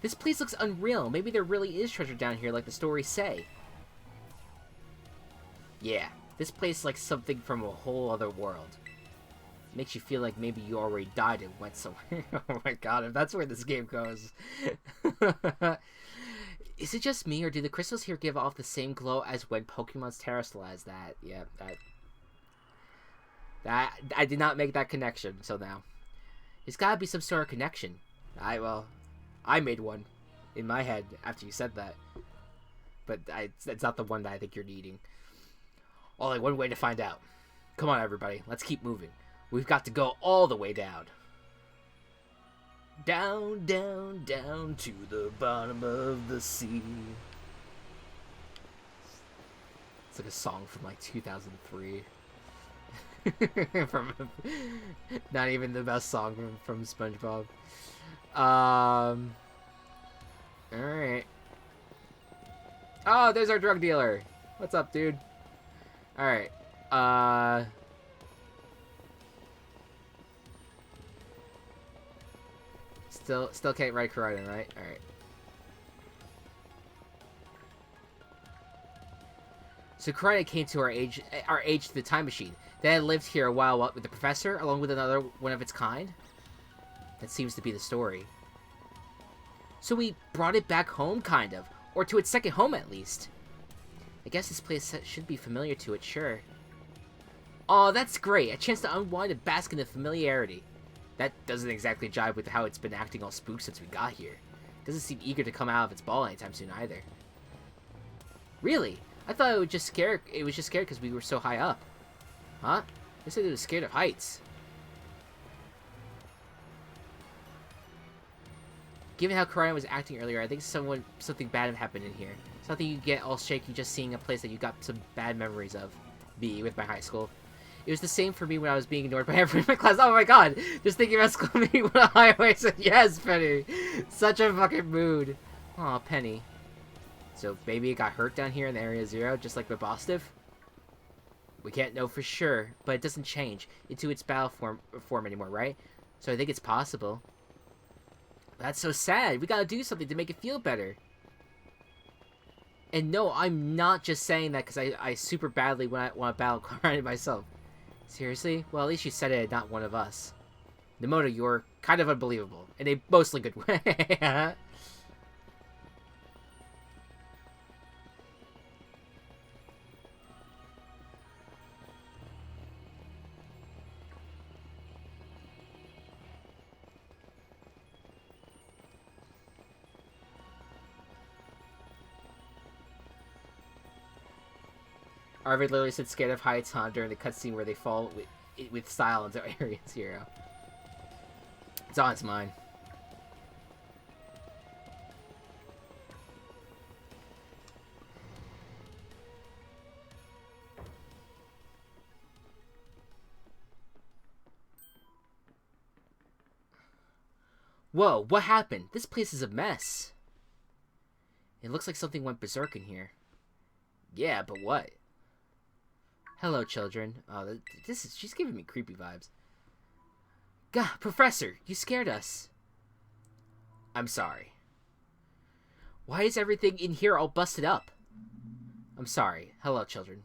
This place looks unreal. Maybe there really is treasure down here like the stories say. Yeah, this place is like something from a whole other world. Makes you feel like maybe you already died and went somewhere. Oh my god, if that's where this game goes. Is it just me, or do the crystals here give off the same glow as when Pokemon's terrestrialized that? Yeah, that I did not make that connection, so now. There's gotta be some sort of connection. I made one in my head after you said that. But it's not the one that I think you're needing. Only one way to find out. Come on, everybody. Let's keep moving. We've got to go all the way down. Down, down, down to the bottom of the sea. It's like a song from like 2003. From not even the best song from SpongeBob. Alright. Oh, there's our drug dealer. What's up, dude? Alright. Still can't ride Korrina, right? Alright. So Korrina came to our age to the time machine. They had lived here a while with the professor, along with another one of its kind. That seems to be the story. So we brought it back home, kind of. Or to its second home, at least. I guess this place should be familiar to it, sure. Aw, that's great. A chance to unwind and bask in the familiarity. That doesn't exactly jive with how it's been acting all spooked since we got here. Doesn't seem eager to come out of its ball anytime soon, either. Really? I thought it was just scared because we were so high up. Huh? They said it was scared of heights. Given how Korrina was acting earlier, I think something bad happened in here. Something you get all shaky just seeing a place that you got some bad memories of. Me, with my high school. It was the same for me when I was being ignored by everyone in my class. Oh my god! Just thinking about school me when a highway said, yes, Penny! Such a fucking mood. Aw, Penny. So maybe it got hurt down here in the Area 0, just like the Bostiff? We can't know for sure, but it doesn't change into its battle form anymore, right? So I think it's possible. That's so sad. We gotta do something to make it feel better. And no, I'm not just saying that because I super badly want to battle Karate myself. Seriously? Well, at least you said it, not one of us. Nemoto, you're kind of unbelievable. In a mostly good way. Arvid literally said scared of heights, huh, during the cutscene where they fall with style into Area Zero. It's on its mind. Whoa, what happened? This place is a mess. It looks like something went berserk in here. Yeah, but what? Hello, children. Oh, she's giving me creepy vibes. Gah, Professor, you scared us. I'm sorry. Why is everything in here all busted up? I'm sorry. Hello, children.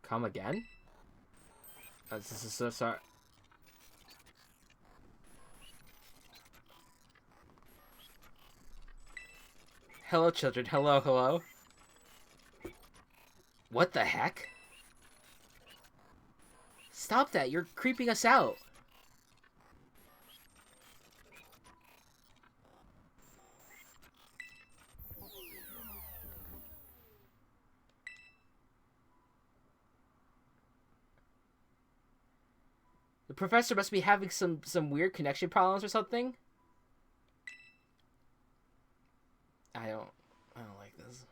Come again? This is so sorry. Hello, children. Hello, hello. What the heck? Stop that. You're creeping us out. The professor must be having some weird connection problems or something. I don't like this.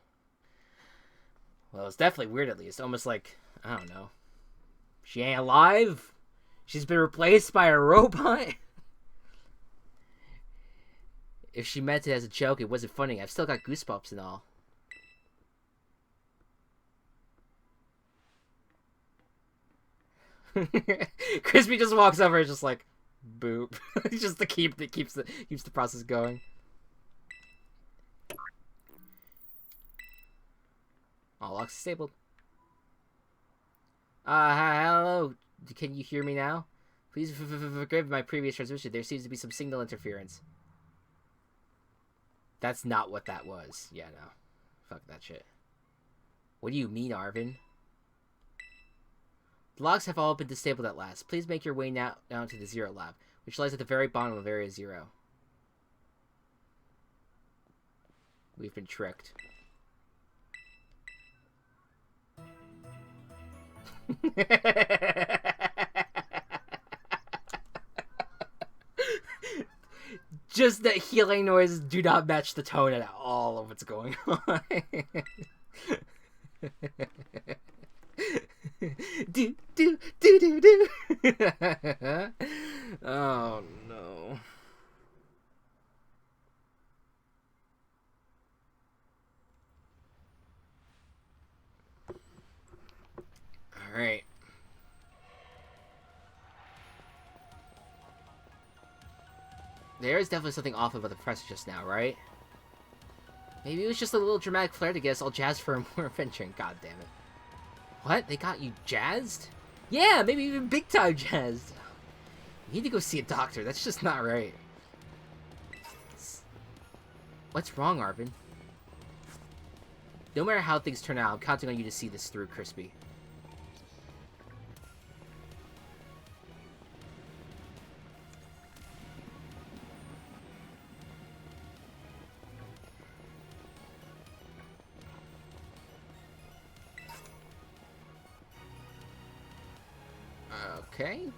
Well, it's definitely weird at least. Almost like, I don't know. She ain't alive? She's been replaced by a robot? If she meant it as a joke, it wasn't funny. I've still got goosebumps and all. Crispy just walks over and just like, boop. Just to keeps the process going. All locks disabled. Hello. Can you hear me now? Please forgive my previous transmission. There seems to be some signal interference. That's not what that was. Yeah, no. Fuck that shit. What do you mean, Arvin? The logs have all been disabled at last. Please make your way now down to the Zero Lab, which lies at the very bottom of Area Zero. We've been tricked. Just that healing noises do not match the tone at all of what's going on. do do do do do. Oh no. All right. There is definitely something off about the press just now, right? Maybe it was just a little dramatic flair to get us all jazzed for more adventuring. God damn it. What? They got you jazzed? Yeah, maybe even big time jazzed. You need to go see a doctor. That's just not right. What's wrong, Arvin? No matter how things turn out, I'm counting on you to see this through, Crispy. Okay.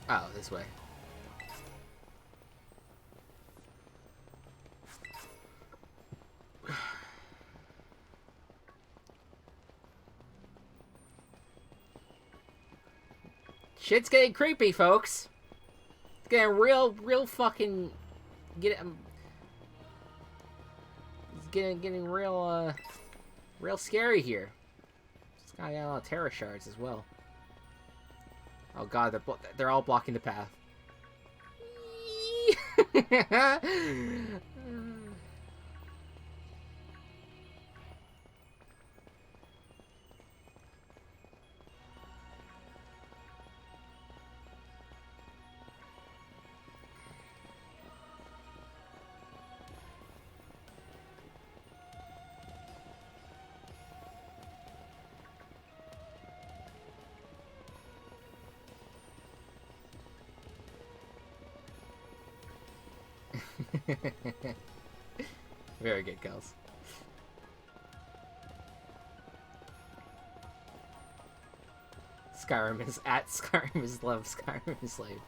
Oh, this way. Shit's getting creepy, folks. It's getting real fucking... It's getting real scary here. It's got a lot of terror shards as well. Oh god, they're all blocking the path. Very good, Kels. Skyrim is love, Skyrim is slave.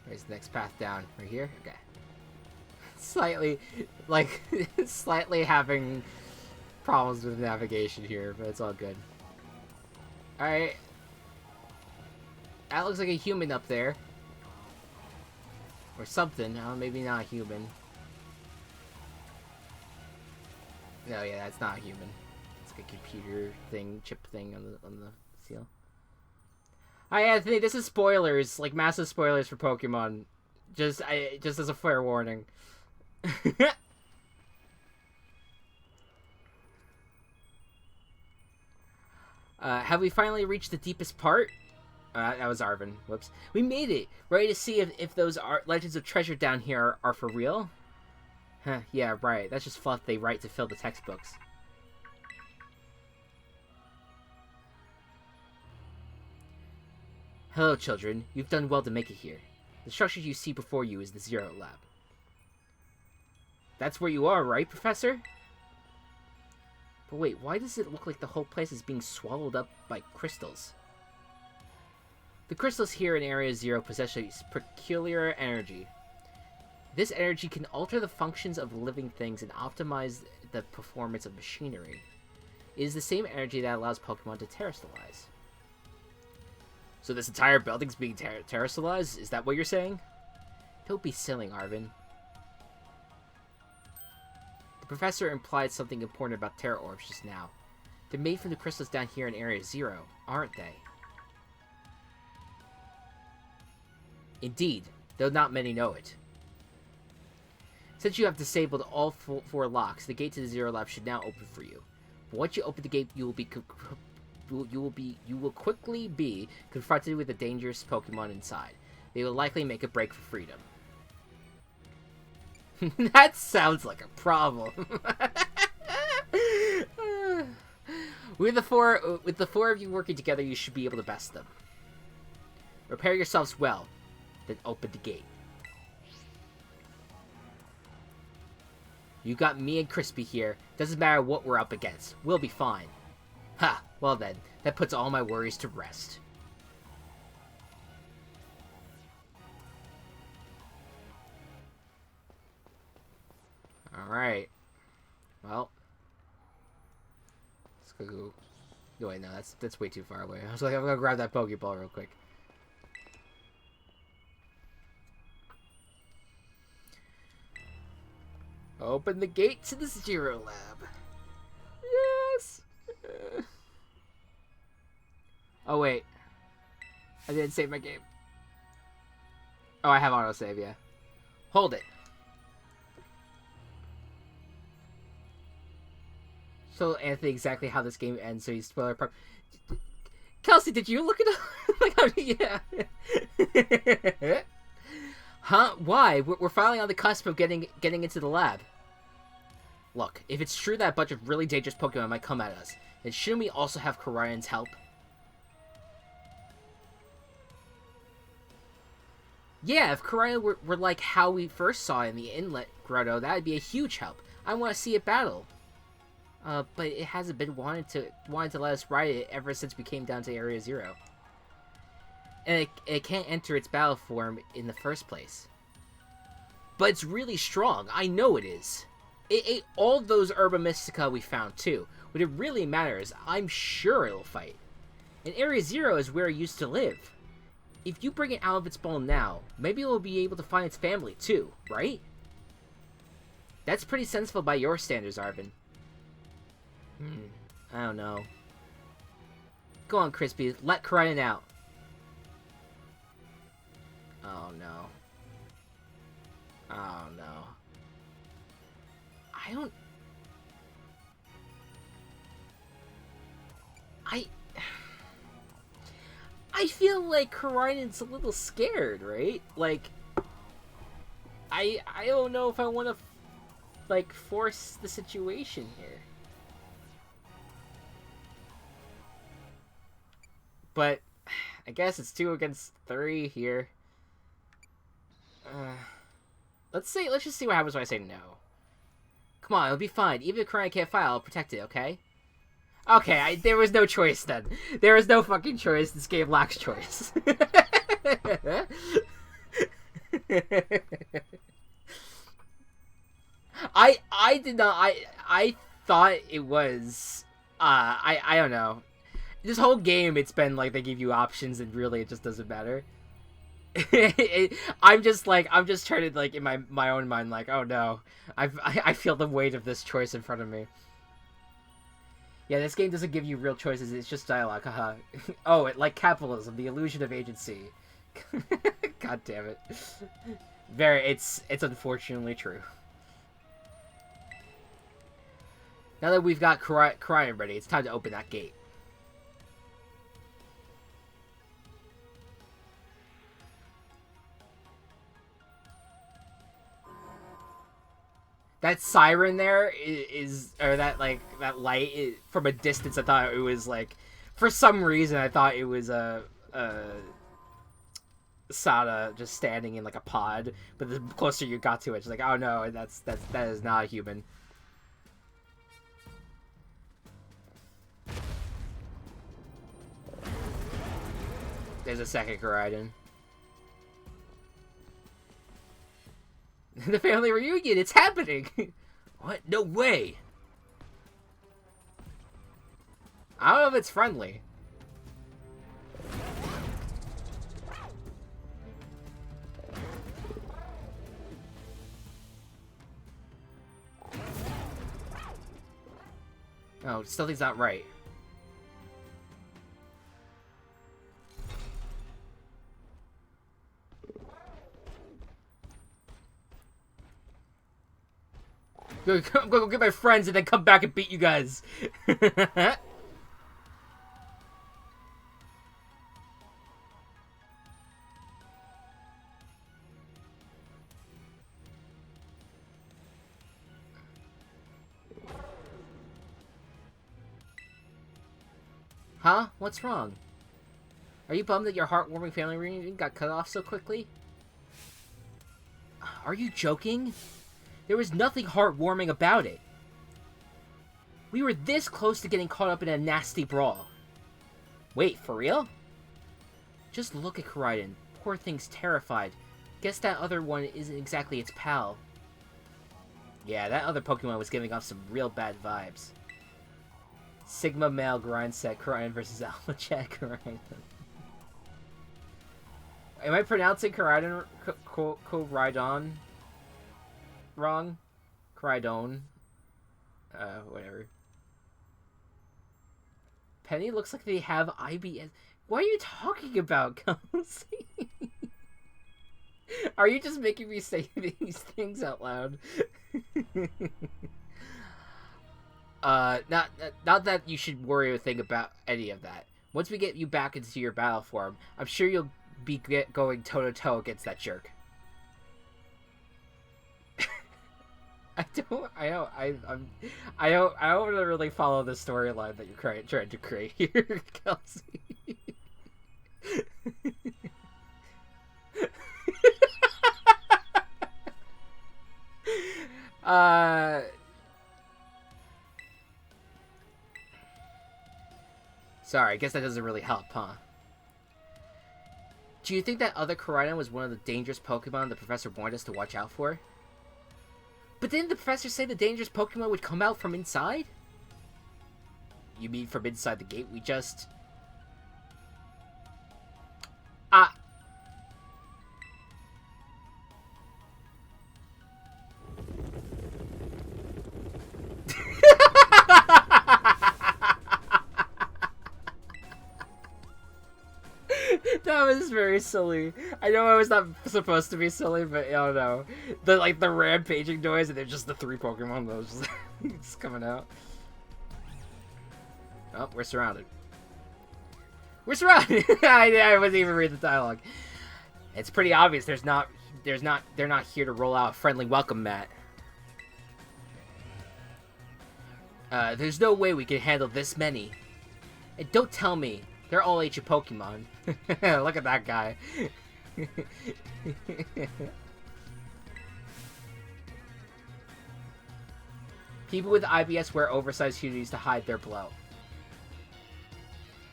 Where's the next path down? Right here? Okay. Slightly having problems with navigation here, but it's all good. Alright. That looks like a human up there. Or something. Oh, maybe not a human. No, yeah, that's not a human. It's like a computer thing, chip thing on the seal. Hi Anthony, this is spoilers, like massive spoilers for Pokemon. Just as a fair warning. Have we finally reached the deepest part? That was Arvin. Whoops. We made it! Ready to see if those legends of treasure down here are for real? Huh, yeah, right. That's just fluff they write to fill the textbooks. Hello, children. You've done well to make it here. The structure you see before you is the Zero Lab. That's where you are, right, Professor? But wait, why does it look like the whole place is being swallowed up by crystals? The crystals here in Area Zero possess a peculiar energy. This energy can alter the functions of living things and optimize the performance of machinery. It is the same energy that allows Pokemon to terrestrialize. So this entire building's being terrestrialized? Is that what you're saying? Don't be silly, Arvin. The professor implied something important about Terra Orbs just now. They're made from the crystals down here in Area Zero, aren't they? Indeed, though not many know it. Since you have disabled all four locks, the gate to the Zero Lab should now open for you. But once you open the gate, you will quickly be confronted with a dangerous Pokemon inside. They will likely make a break for freedom. That sounds like a problem. With the four of you working together, you should be able to best them. Prepare yourselves well, then open the gate. You got me and Crispy here. Doesn't matter what we're up against. We'll be fine. Ha! Well then, that puts all my worries to rest. Alright. Well. Let's go. No, wait, no, that's way too far away. I was like, I'm gonna grab that Pokeball real quick. Open the gate to the Zero Lab. Yes! Oh, wait. I didn't save my game. Oh, I have autosave, yeah. Hold it. So, Anthony, exactly how this game ends, so he's spoiler part. Kelsey, did you look it up? Like, yeah. Huh? Why? We're finally on the cusp of getting into the lab. Look, if it's true that a bunch of really dangerous Pokemon might come at us, then shouldn't we also have Koraidon's help? Yeah, if Koraidon were like how we first saw in the Inlet Grotto, that would be a huge help. I want to see it battle. But it hasn't been wanting to let us ride it ever since we came down to Area Zero. And it can't enter its battle form in the first place. But it's really strong. I know it is. It ate all those Herba Mystica we found too. What it really matters, I'm sure it'll fight. And Area Zero is where it used to live. If you bring it out of its ball now, maybe it'll be able to find its family too, right? That's pretty sensible by your standards, Arvin. I don't know. Go on, Crispy. Let Koraidon out. Oh, no. Oh, no. I feel like Koraidon's a little scared, right? Like, I don't know if I want to, like, force the situation here. But I guess it's 2 against 3 here. Let's just see what happens when I say no. Come on, it'll be fine. Even if Koraidon can't fight, I'll protect it, okay? Okay, there was no choice then. There is no fucking choice. This game lacks choice. I did not. I thought it was. I don't know. This whole game, it's been like they give you options, and really it just doesn't matter. I'm just trying to, like, in my own mind, like, oh no, I feel the weight of this choice in front of me. Yeah, this game doesn't give you real choices, it's just dialogue, haha. Oh, like capitalism, the illusion of agency. God damn it. It's unfortunately true. Now that we've got Koraidon ready, it's time to open that gate. That siren there or that light, from a distance, I thought it was, like, for some reason, I thought it was Sada just standing in, like, a pod, but the closer you got to it, it's like, oh no, that is not a human. There's a second Koraidon. The family reunion, it's happening! What? No way! I don't know if it's friendly. Oh, something's not right. Go get my friends and then come back and beat you guys. Huh? What's wrong? Are you bummed that your heartwarming family reunion got cut off so quickly? Are you joking? There was nothing heartwarming about it. We were this close to getting caught up in a nasty brawl. Wait, for real? Just look at Koraidon. Poor thing's terrified. Guess that other one isn't exactly its pal. Yeah, that other Pokemon was giving off some real bad vibes. Sigma Male Grind Set Koraidon versus Alpha Chat Koraidon. Am I pronouncing Koraidon wrong? Koraidon. Whatever. Penny looks like they have IBS. What are you talking about, Kelsey? Are you just making me say these things out loud? Not that you should worry or think about any of that. Once we get you back into your battle form, I'm sure you'll be going toe-to-toe against that jerk. I don't really follow the storyline that you're trying to create here, Kelsey. uh, sorry, I guess that doesn't really help, huh? Do you think that other Koraidon was one of the dangerous Pokemon the professor warned us to watch out for? But didn't the professor say the dangerous Pokemon would come out from inside? You mean from inside the gate we just... Ah... That was very silly. I know it was not supposed to be silly, but I don't know. The rampaging noise, and they're just the 3 Pokemon that was just, just coming out. Oh, we're surrounded. We're surrounded! I wasn't even reading the dialogue. It's pretty obvious they're not here to roll out a friendly welcome mat. There's no way we can handle this many. And don't tell me they're all ancient Pokemon. Look at that guy. People with IBS wear oversized hoodies to hide their bloat.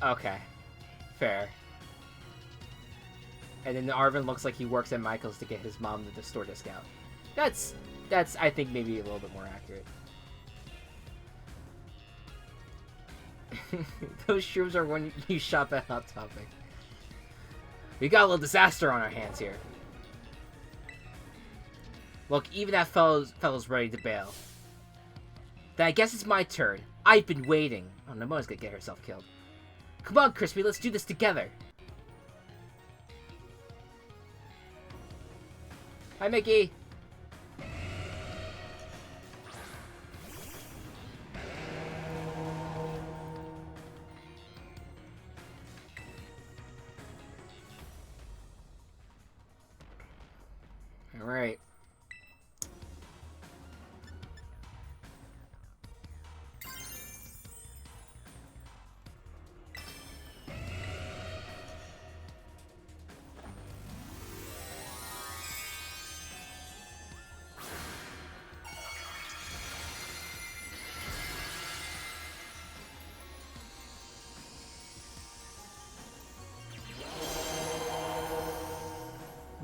Okay. Fair. And then Arvin looks like he works at Michael's to get his mom the store discount. That's I think maybe a little bit more accurate. Those shrooms are when you shop at Hot Topic. We got a little disaster on our hands here. Look, even that fellow's ready to bail. Then I guess it's my turn. I've been waiting. Oh, Nemona's gonna get herself killed. Come on, Crispy, let's do this together. Hi, Mickey. Alright.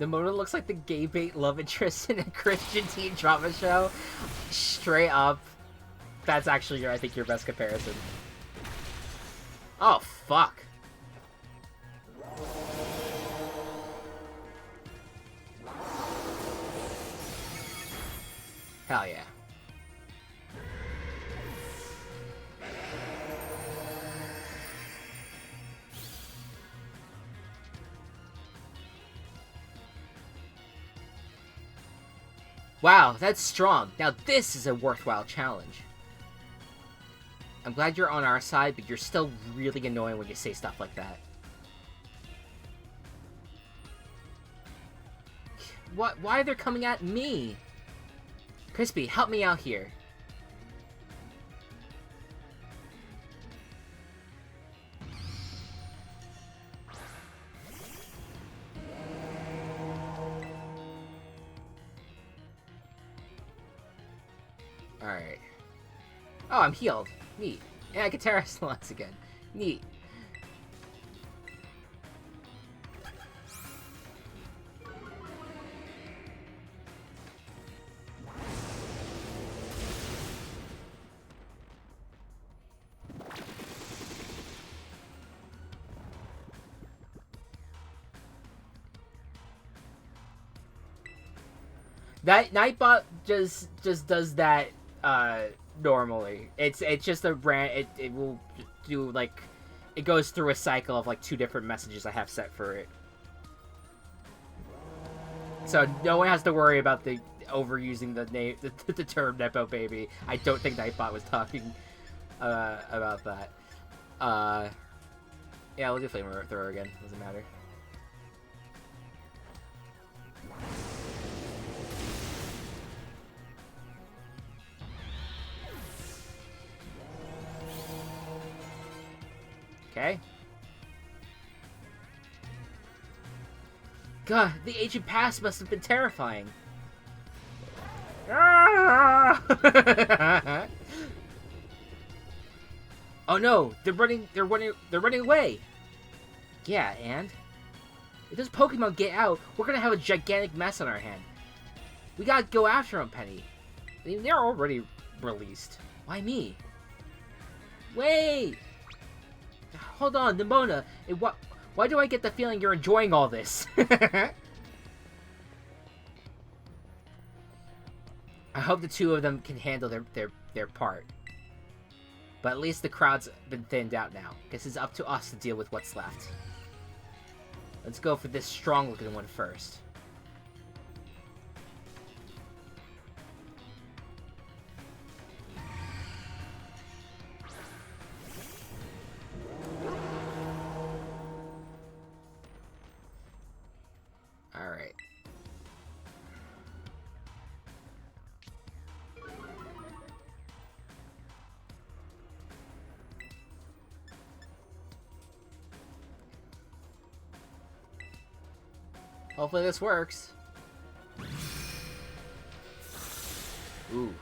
Nemona looks like the gay bait love interest in a Christian teen drama show. Straight up. That's actually, I think, your best comparison. Oh, fuck. Hell yeah. Wow, that's strong. Now this is a worthwhile challenge. I'm glad you're on our side, but you're still really annoying when you say stuff like that. What? Why are they coming at me? Crispy, help me out here. Alright. Oh, I'm healed. Neat. And I can Terra Slots again. Neat. That Nightbot just does that normally. It's just a brand. It will do like it goes through a cycle of like 2 different messages I have set for it. So no one has to worry about the overusing the name the term Nepo baby. I don't think Nightbot was talking about that. Yeah, we'll do Flamethrower again. Doesn't matter. Okay. God, the ancient past must have been terrifying. Ah! Oh no, they're running away. Yeah, and if those Pokemon get out, we're gonna have a gigantic mess on our hand. We gotta go after them, Penny. I mean, they're already released. Why me? Wait! Hold on, Nimona. Why do I get the feeling you're enjoying all this? I hope the two of them can handle their part. But at least the crowd's been thinned out now. Guess it's up to us to deal with what's left. Let's go for this strong-looking one first. Alright. Hopefully this works. Ooh.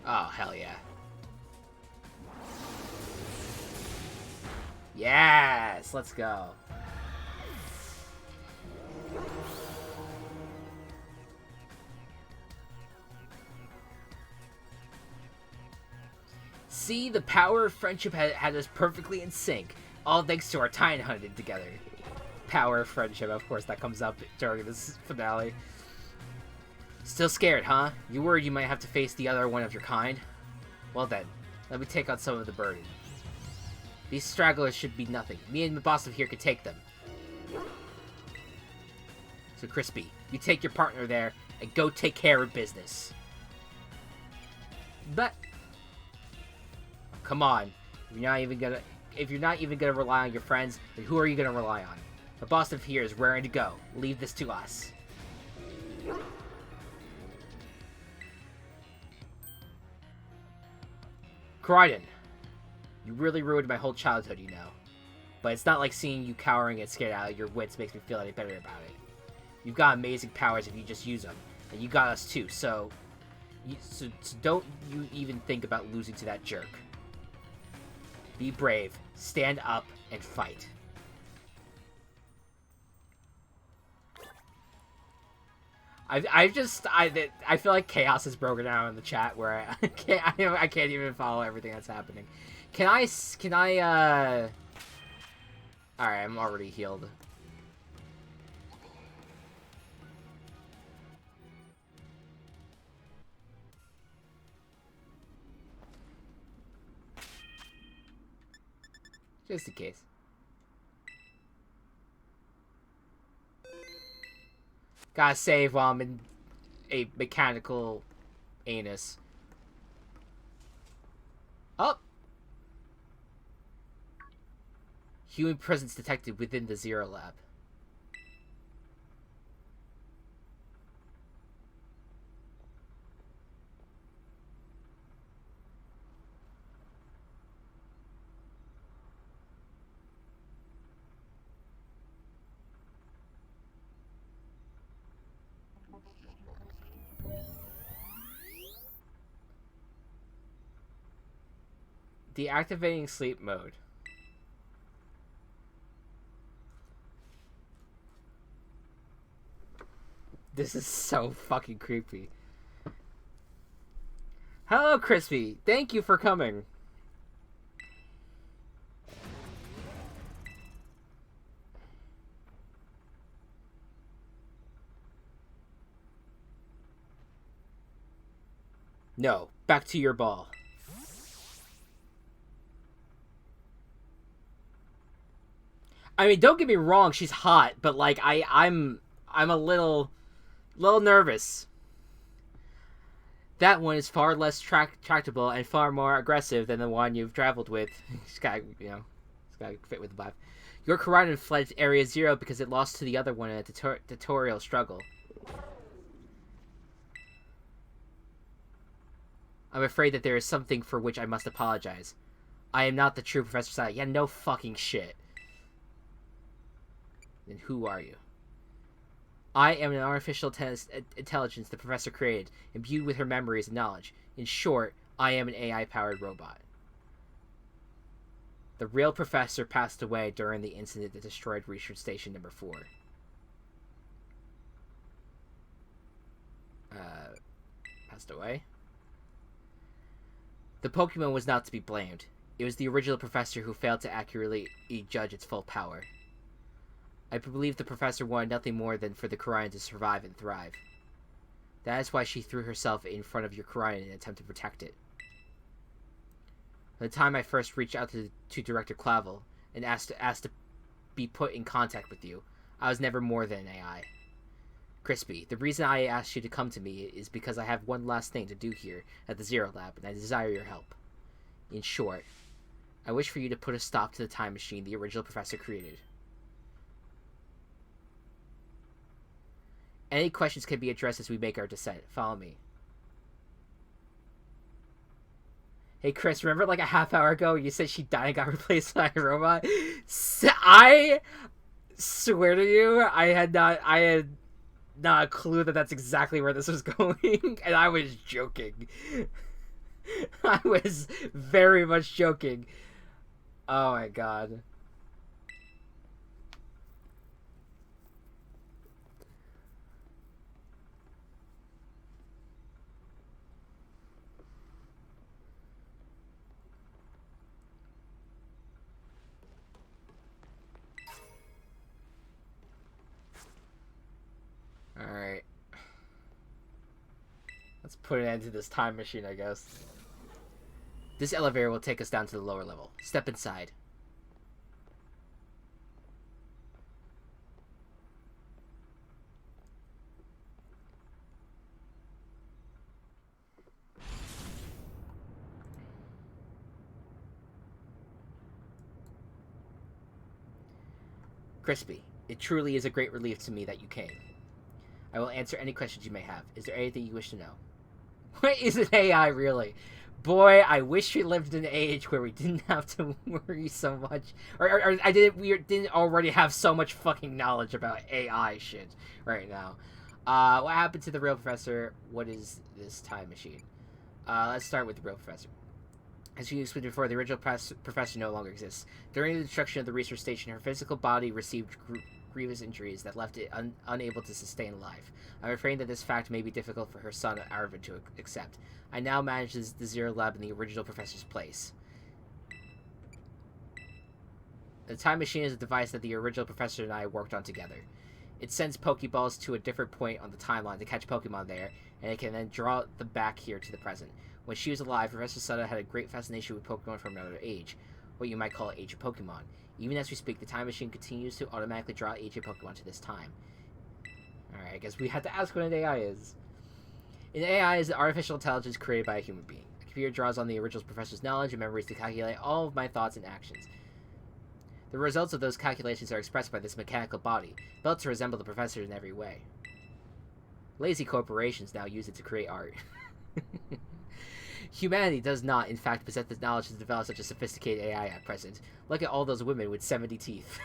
Oh, hell yeah. Yes! Let's go. See, the power of friendship had us perfectly in sync. All thanks to our time hunted together. Power of friendship, of course, that comes up during this finale. Still scared, huh? You worried you might have to face the other one of your kind? Well then, let me take on some of the burden. These stragglers should be nothing. Me and the boss of here can take them. So Crispy, you take your partner there and go take care of business. But come on, if you're not even gonna rely on your friends, then who are you gonna rely on? The boss of here is raring to go. Leave this to us. Crichton, you really ruined my whole childhood, you know. But it's not like seeing you cowering and scared out of your wits makes me feel any better about it. You've got amazing powers if you just use them. And you got us too, so don't you even think about losing to that jerk. Be brave, stand up, and fight. I feel like chaos is broken out in the chat where I can't even follow everything that's happening. Alright, I'm already healed. Just in case. Gotta save while I'm in a mechanical anus. Oh! Human presence detected within the Zero Lab. Deactivating sleep mode. This is so fucking creepy. Hello, Crispy. Thank you for coming. No, back to your ball. I mean, don't get me wrong, she's hot, but like I'm a little nervous. That one is far less tractable and far more aggressive than the one you've traveled with. It's gotta fit with the vibe. Your Crichton fled to Area Zero because it lost to the other one in a tutorial struggle. I'm afraid that there is something for which I must apologize. I am not the true Professor Scarlet. Yeah, no fucking shit. Then who are you? I am an artificial intelligence the Professor created, imbued with her memories and knowledge. In short, I am an AI-powered robot. The real Professor passed away during the incident that destroyed Research Station Number 4. Passed away? The Pokemon was not to be blamed. It was the original Professor who failed to accurately judge its full power. I believe the Professor wanted nothing more than for the Korean to survive and thrive. That is why she threw herself in front of your Korean in an attempt to protect it. By the time I first reached out to Director Clavel and asked to be put in contact with you, I was never more than an AI. Crispy, the reason I asked you to come to me is because I have one last thing to do here at the Zero Lab, and I desire your help. In short, I wish for you to put a stop to the time machine the original Professor created. Any questions can be addressed as we make our descent. Follow me. Hey, Chris, remember like a half hour ago you said she died and got replaced by a robot? I swear to you, I had not a clue that that's exactly where this was going, and I was joking. I was very much joking. Oh my god. Alright. Let's put an end to this time machine, I guess. This elevator will take us down to the lower level. Step inside. Crispy, it truly is a great relief to me that you came. I will answer any questions you may have. Is there anything you wish to know? What is an AI, really? Boy, I wish we lived in an age where we didn't have to worry so much. Or we didn't already have so much fucking knowledge about AI shit right now. What happened to the real Professor? What is this time machine? Let's start with the real Professor. As you explained before, the original Professor no longer exists. During the destruction of the research station, her physical body received grievous injuries that left it unable to sustain life. I'm afraid that this fact may be difficult for her son, Arvid, to accept. I now manage the Zero Lab in the original Professor's place. The time machine is a device that the original Professor and I worked on together. It sends Pokeballs to a different point on the timeline to catch Pokemon there, and it can then draw them back here to the present. When she was alive, Professor Suda had a great fascination with Pokemon from another age, what you might call Age of Pokemon. Even as we speak, the time machine continues to automatically draw Age of Pokemon to this time. Alright, I guess we had to ask what an AI is. An AI is an artificial intelligence created by a human being. A computer draws on the original Professor's knowledge and memories to calculate all of my thoughts and actions. The results of those calculations are expressed by this mechanical body, built to resemble the Professor in every way. Lazy corporations now use it to create art. Humanity does not, in fact, possess the knowledge to develop such a sophisticated AI at present. Look at all those women with 70 teeth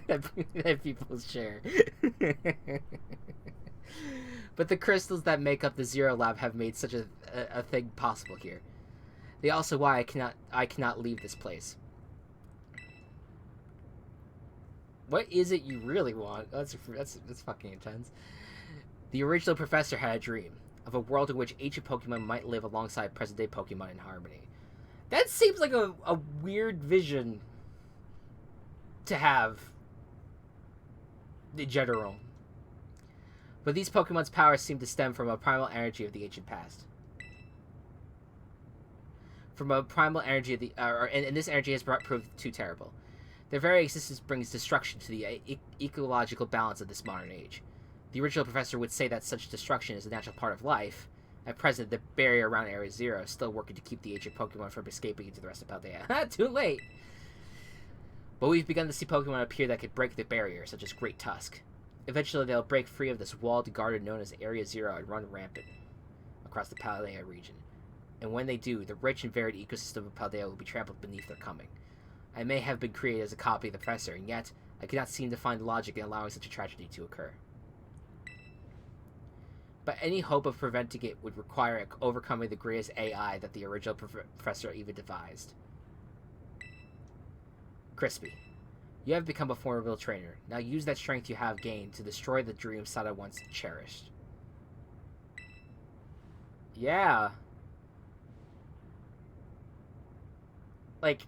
that people share. But the crystals that make up the Zero Lab have made such a thing possible here. They also why I cannot leave this place. What is it you really want? That's fucking intense. The original Professor had a dream of a world in which ancient Pokemon might live alongside present-day Pokemon in harmony. That seems like a weird vision to have in general. But these Pokemon's powers seem to stem from a primal energy of the ancient past. From a primal energy of the... and this energy has proved too terrible. Their very existence brings destruction to the ecological balance of this modern age. The original Professor would say that such destruction is a natural part of life. At present, the barrier around Area Zero is still working to keep the ancient Pokemon from escaping into the rest of Paldea. Too late! But we've begun to see Pokemon appear that could break the barrier, such as Great Tusk. Eventually, they'll break free of this walled garden known as Area Zero and run rampant across the Paldea region. and when they do, the rich and varied ecosystem of Paldea will be trampled beneath their coming. I may have been created as a copy of the Professor, and yet I cannot seem to find logic in allowing such a tragedy to occur. But any hope of preventing it would require overcoming the greatest AI that the original Professor even devised. Crispy, you have become a formidable trainer. Now use that strength you have gained to destroy the dream Sada once cherished. Yeah. Like,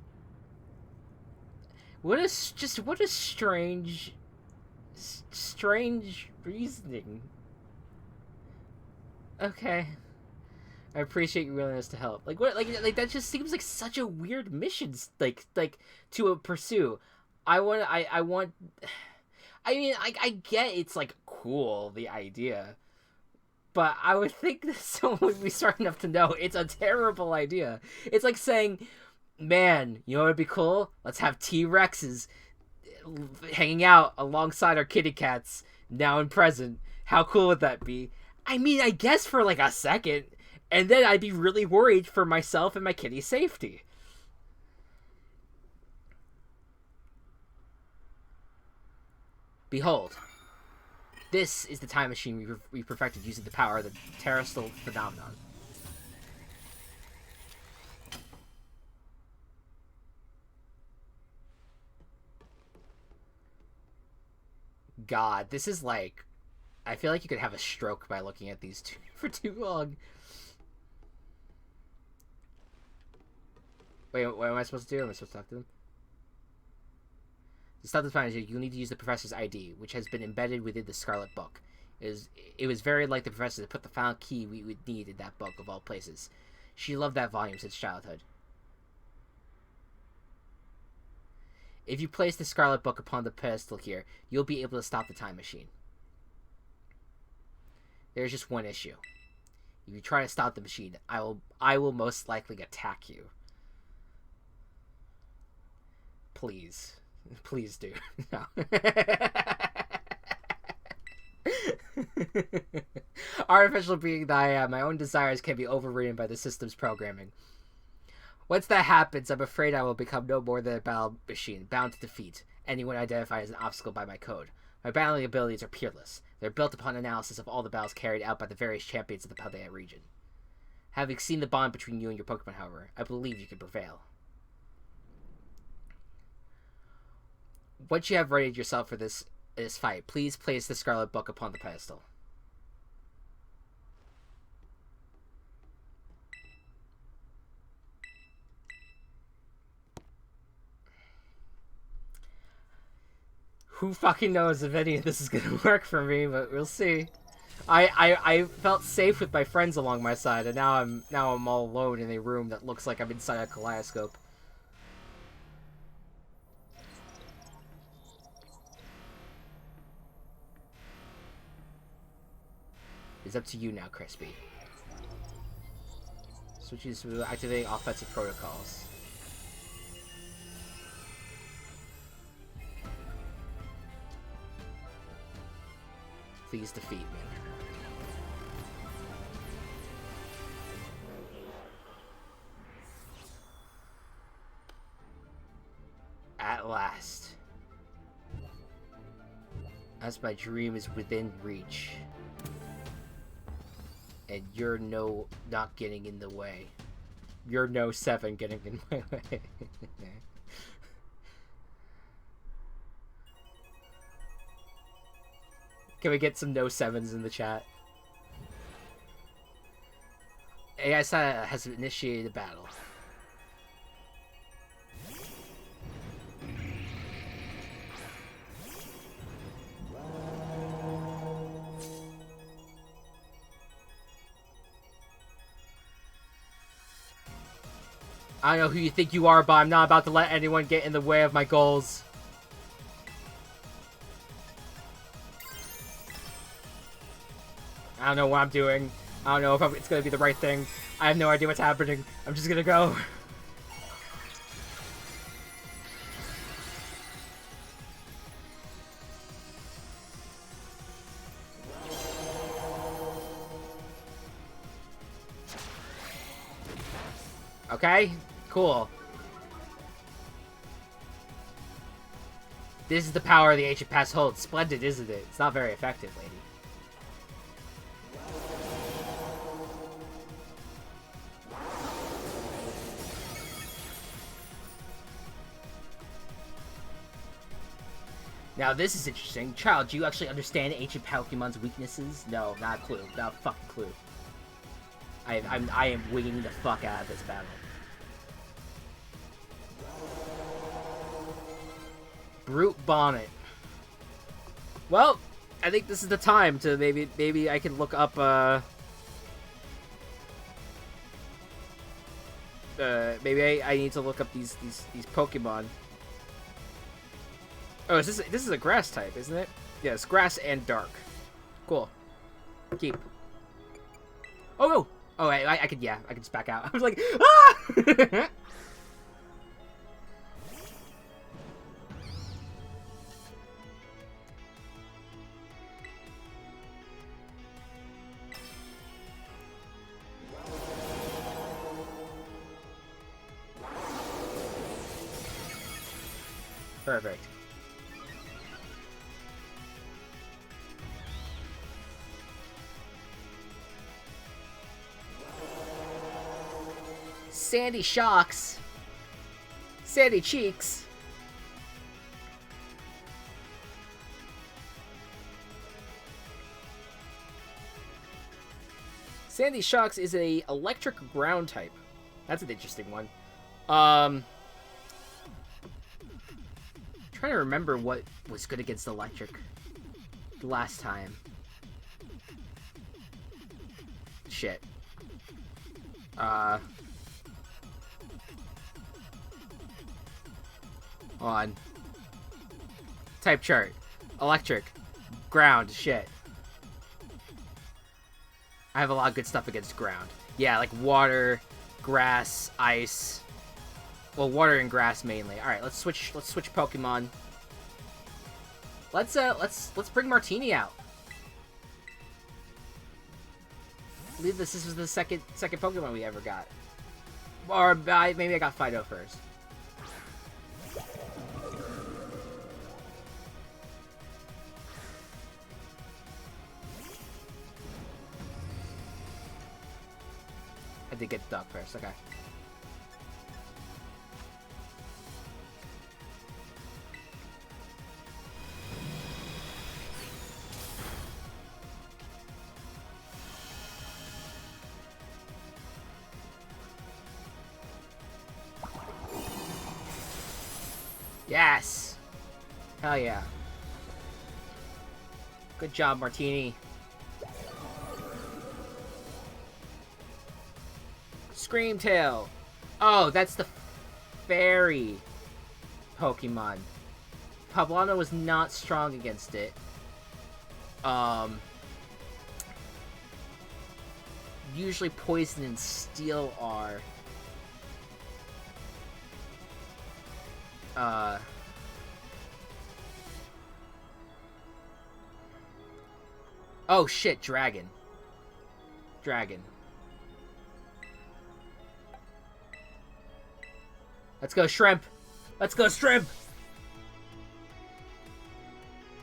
what a strange reasoning. Okay. I appreciate your willingness to help. Like, what? Like that just seems like such a weird mission, like to pursue. I mean, I get it's like cool, the idea, but I would think that someone would be smart enough to know it's a terrible idea. It's like saying, man, you know what would be cool? Let's have T-Rexes hanging out alongside our kitty cats now and present. How cool would that be? I mean, I guess for like a second, and then I'd be really worried for myself and my kitty's safety. Behold, this is the time machine we perfected using the power of the terrestrial phenomenon. God, this is like... I feel like you could have a stroke by looking at these two for too long. Wait, what am I supposed to do? Am I supposed to talk to them? To stop this manager, you'll need to use the Professor's ID, which has been embedded within the Scarlet Book. It was very like the Professor to put the final key we would need in that book, of all places. She loved that volume since childhood. If you place the Scarlet Book upon the pedestal here, you'll be able to stop the time machine. There's just one issue. If you try to stop the machine, I will most likely attack you. Please. Please do. No. Artificial being that I am, my own desires can be overridden by the system's programming. Once that happens, I'm afraid I will become no more than a battle machine, bound to defeat anyone identified as an obstacle by my code. My battling abilities are peerless. They're built upon analysis of all the battles carried out by the various champions of the Paldea region. Having seen the bond between you and your Pokemon, however, I believe you can prevail. Once you have readied yourself for this fight, please place the Scarlet Book upon the pedestal. Who fucking knows if any of this is gonna work for me, but we'll see. I felt safe with my friends along my side, and now I'm all alone in a room that looks like I'm inside a kaleidoscope. It's up to you now, Crispy. Switches to activating offensive protocols. Please defeat me. At last. As my dream is within reach. And you're not getting in the way. You're no 7 getting in my way. Can we get some no 7s in the chat? AI has initiated a battle. I don't know who you think you are, but I'm not about to let anyone get in the way of my goals. I don't know what I'm doing. I don't know if it's going to be the right thing. I have no idea what's happening. I'm just going to go. Okay? Cool. This is the power the ancient past holds. Splendid, isn't it? It's not very effective, lady. Now this is interesting. Child, do you actually understand ancient Pokemon's weaknesses? No, not a clue. Not a fucking clue. I am winging the fuck out of this battle. Brute Bonnet. Well, I think this is the time to maybe I can look up maybe I need to look up these Pokemon. Oh, this is a grass type, isn't it? Yes, grass and dark. Cool. Keep. Oh no! Oh, I could just back out. I was like, ah! Perfect. Sandy Shocks. Sandy Cheeks. Sandy Shocks is a electric ground type. That's an interesting one. Trying to remember what was good against electric last time. Shit. Hold on. Type chart. Electric. Ground. Shit. I have a lot of good stuff against ground. Yeah, like water, grass, ice. Well, water and grass mainly. All right, let's switch Pokemon. Let's bring Martini out. I believe this was the second Pokemon we ever got. Or maybe I got Fido first. I did get the dog first, okay. Yes! Hell yeah. Good job, Martini. Screamtail. Oh, that's the fairy Pokemon. Poblano was not strong against it. Usually Poison and Steel are. Oh shit, Dragon. Let's go, Shrimp. Let's go, Shrimp.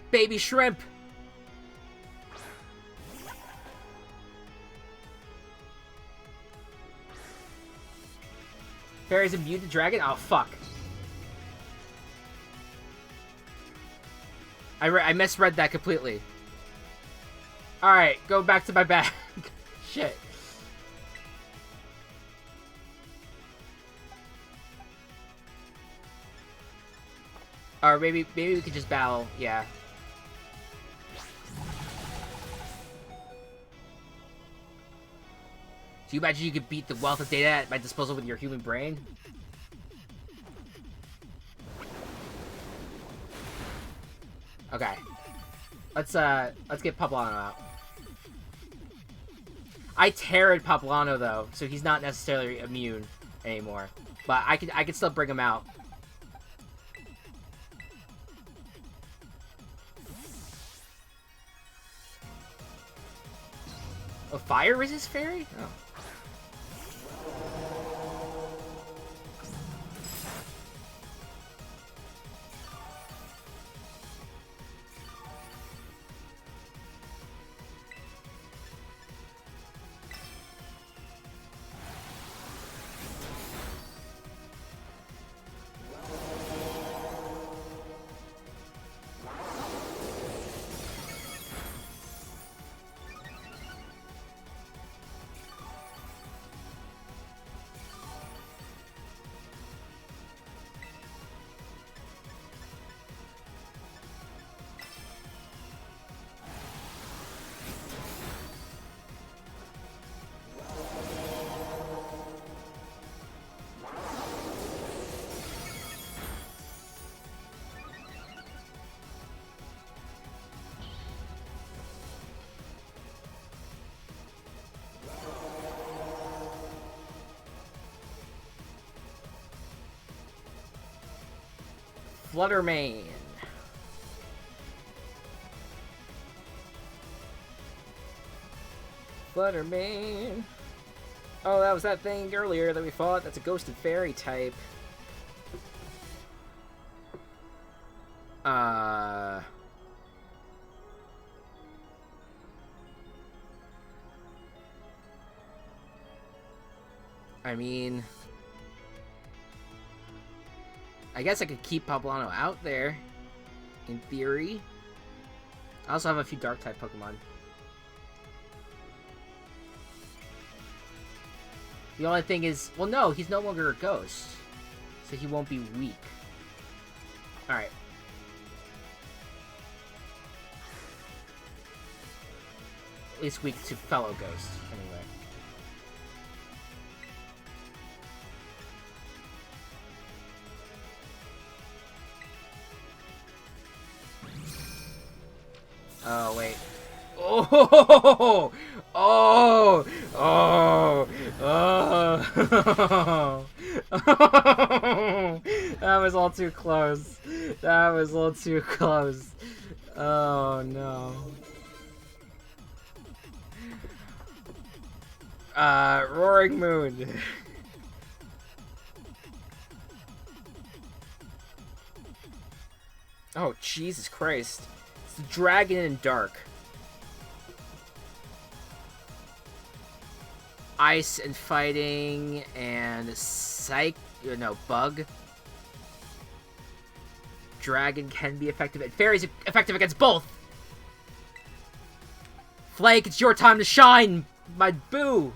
Baby Shrimp. Fairy's immune to Dragon? Oh, fuck. I misread that completely. Alright, go back to my bag. Shit. Or maybe we could just battle, yeah. Do you imagine you could beat the wealth of data at my disposal with your human brain? Okay. Let's get Poblano out. I terrored Poblano though, so he's not necessarily immune anymore. But I could still bring him out. A fire resist fairy? Oh. Fluttermane. Fluttermane. Oh, that was that thing earlier that we fought. That's a ghosted fairy type. I mean, I guess I could keep Poblano out there, in theory. I also have a few Dark-type Pokemon. The only thing is, well, no, he's no longer a ghost, so he won't be weak. Alright. At least weak to fellow ghosts, anyway. Oh, wait. Oh! Oh! Oh! Oh! That was all too close. That was a little too close. Oh, no. Roaring Moon. Oh, Jesus Christ. It's the Dragon in Dark. Ice and Fighting and Bug. Dragon can be effective, and Fairy's effective against both! Flake, it's your time to shine, my boo!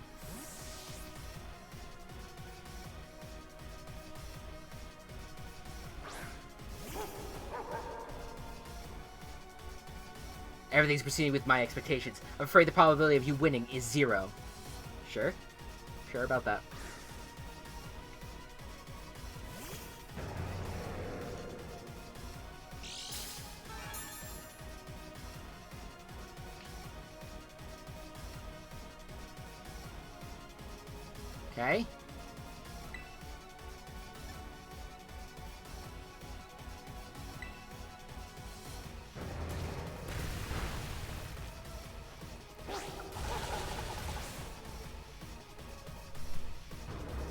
Everything's proceeding with my expectations. I'm afraid the probability of you winning is 0. Sure? Sure about that. Okay.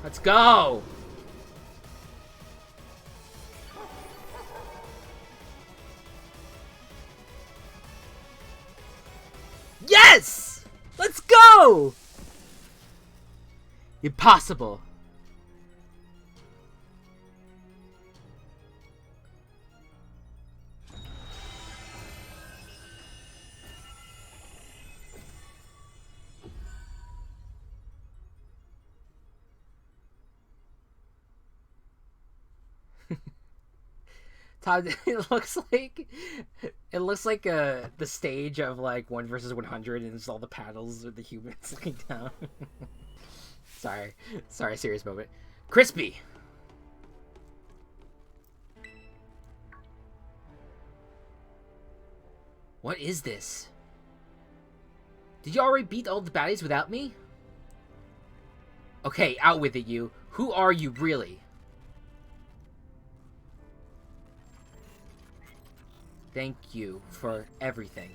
Let's go! Yes! Let's go! Impossible. Todd, it looks like the stage of like 1 versus 100, and it's all the paddles with the humans looking down. Sorry, serious moment. Crispy. What is this? Did you already beat all the baddies without me? Okay, out with it, you. Who are you really? Thank you for everything.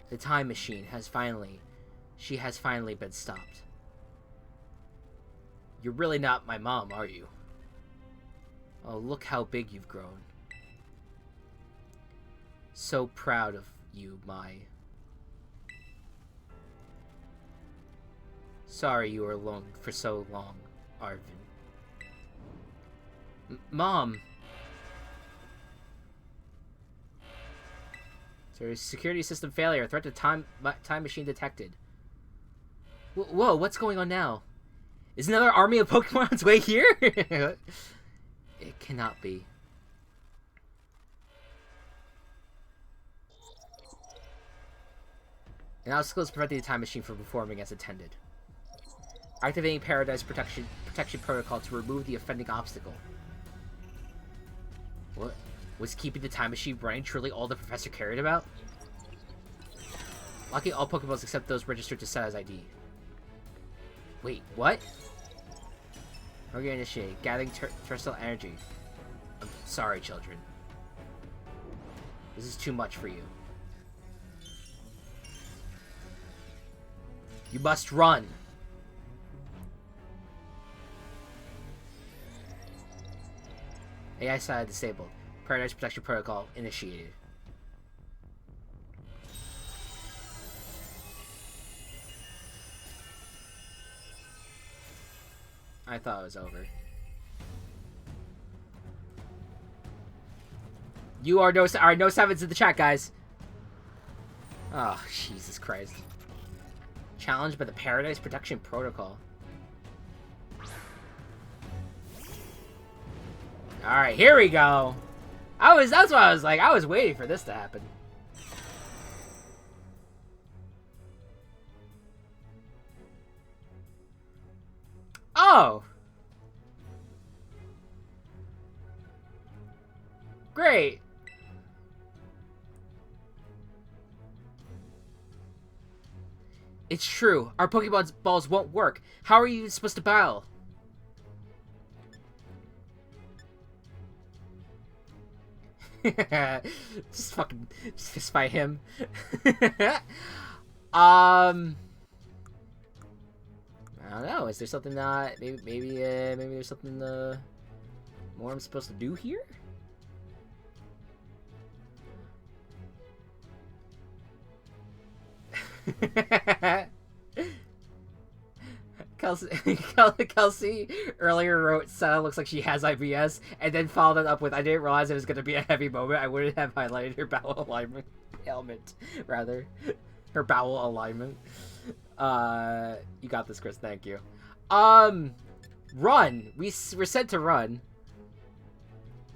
The time machine has finally been stopped. You're really not my mom, are you? Oh, look how big you've grown. So proud of you, Mai. Sorry you were alone for so long, Arvin. Mom! There's security system failure. Threat to time machine detected. Whoa, what's going on now? Is another army of Pokemon on its way here? It cannot be. An obstacle is preventing the time machine from performing as intended. Activating Paradise protection protocol to remove the offending obstacle. What? Was keeping the time machine running truly all the professor cared about? Locking all Pokeballs except those registered to set as ID. Wait, what? Program initiated. Gathering terrestrial energy. I'm sorry, children. This is too much for you. You must run. AI side disabled. Paradise Protection Protocol initiated. I thought it was over. You are no sevens in the chat, guys. Oh, Jesus Christ. Challenged by the Paradise Protection Protocol. Alright, here we go. That's what I was like. I was waiting for this to happen. Oh! Great. It's true. Our Pokemon balls won't work. How are you supposed to battle? Just fist fight him. I don't know. Is there something maybe there's something more I'm supposed to do here? Kelsey earlier wrote, Sana looks like she has IBS, and then followed it up with, I didn't realize it was going to be a heavy moment. I wouldn't have highlighted her bowel alignment. Her bowel alignment. You got this, Chris. Thank you. Run. We're said to run.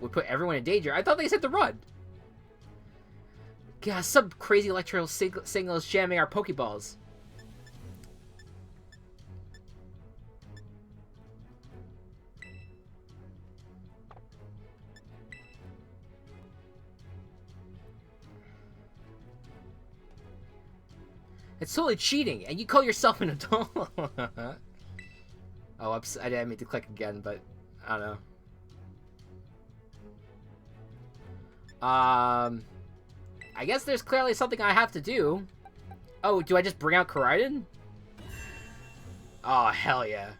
Would put everyone in danger. I thought they said to run. God, some crazy electrical signal is jamming our Pokeballs. It's totally cheating, and you call yourself an adult. Oh, oops, I didn't mean to click again, but I don't know. I guess there's clearly something I have to do. Oh, do I just bring out Koraidon? Oh, hell yeah.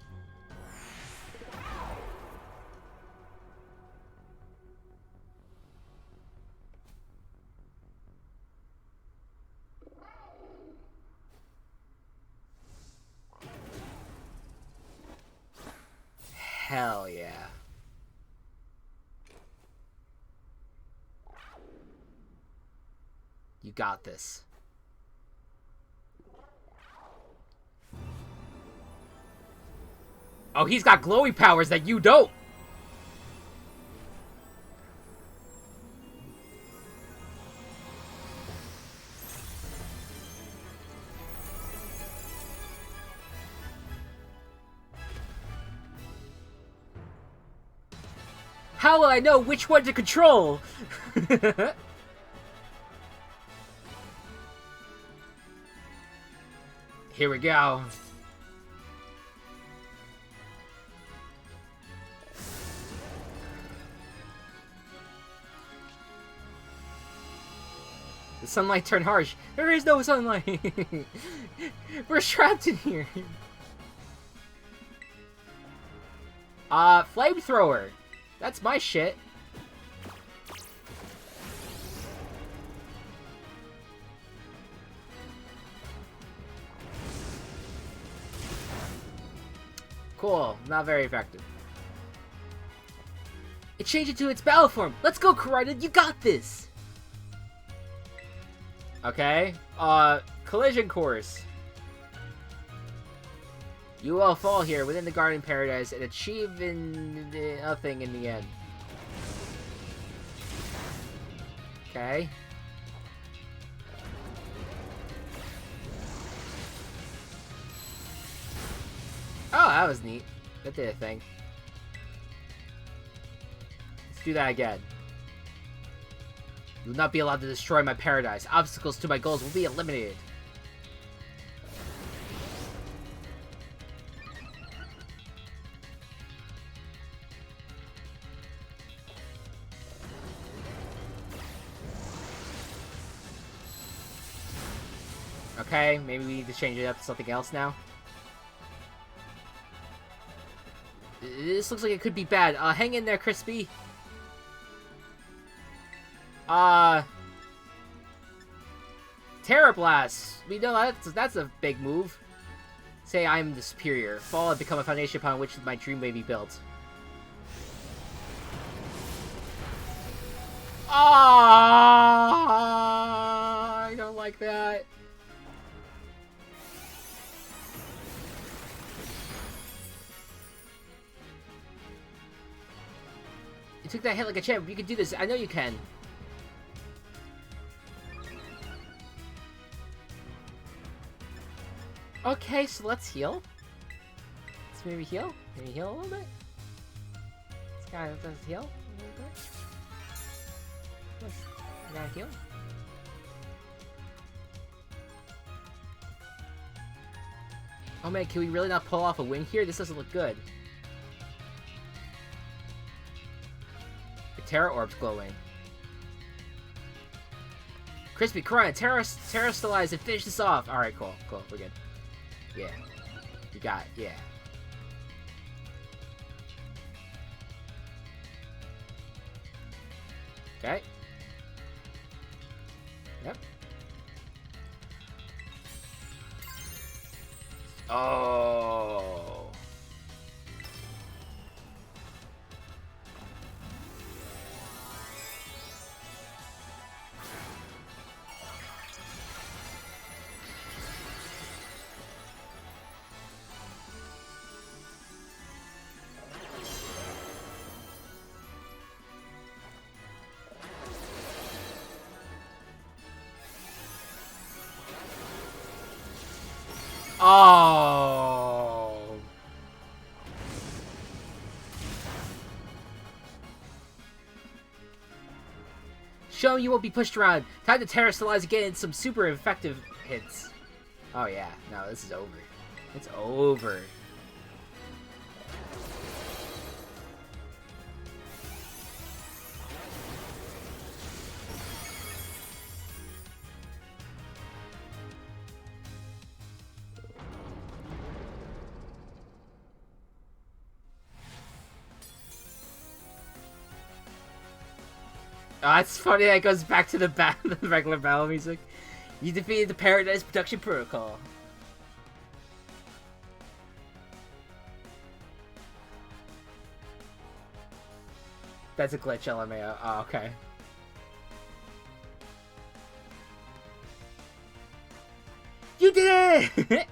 Hell yeah. You got this. Oh, he's got glowy powers that you don't. How will I know which one to control? Here we go. The sunlight turned harsh. There is no sunlight. We're trapped in here. Flamethrower. That's my shit. Cool. Not very effective. It changed into its battle form. Let's go, Koraidon. You got this. Okay. Collision course. You will fall here within the Garden Paradise and achieve nothing in the end. Okay. Oh, that was neat. That did a thing. Let's do that again. You will not be allowed to destroy my paradise. Obstacles to my goals will be eliminated. Okay, maybe we need to change it up to something else now. This looks like it could be bad. Hang in there, Crispy. Terra Blast. We know that's a big move. Say I am the superior. Fall and become a foundation upon which my dream may be built. Ah, I don't like that. You took that hit like a champ. You can do this. I know you can. Okay, so let's heal. Let's maybe heal. Maybe heal a little bit. Let's kind of heal a little bit. I gotta heal. Oh man, can we really not pull off a win here? This doesn't look good. The Terra Orb's glowing. Crispy, Corona, Terra Stellize and finish this off. Alright, cool, we're good. Yeah. You got it, yeah. Okay. Yep. Oh. Oh. Show you won't be pushed around. Time to Terra Stellize again in some super effective hits. Oh yeah, no, this is over. It's over. Oh, it's funny that it goes back to the regular battle music. You defeated the Paradise Production Protocol. That's a glitch, LMAO. Oh, okay. You did it!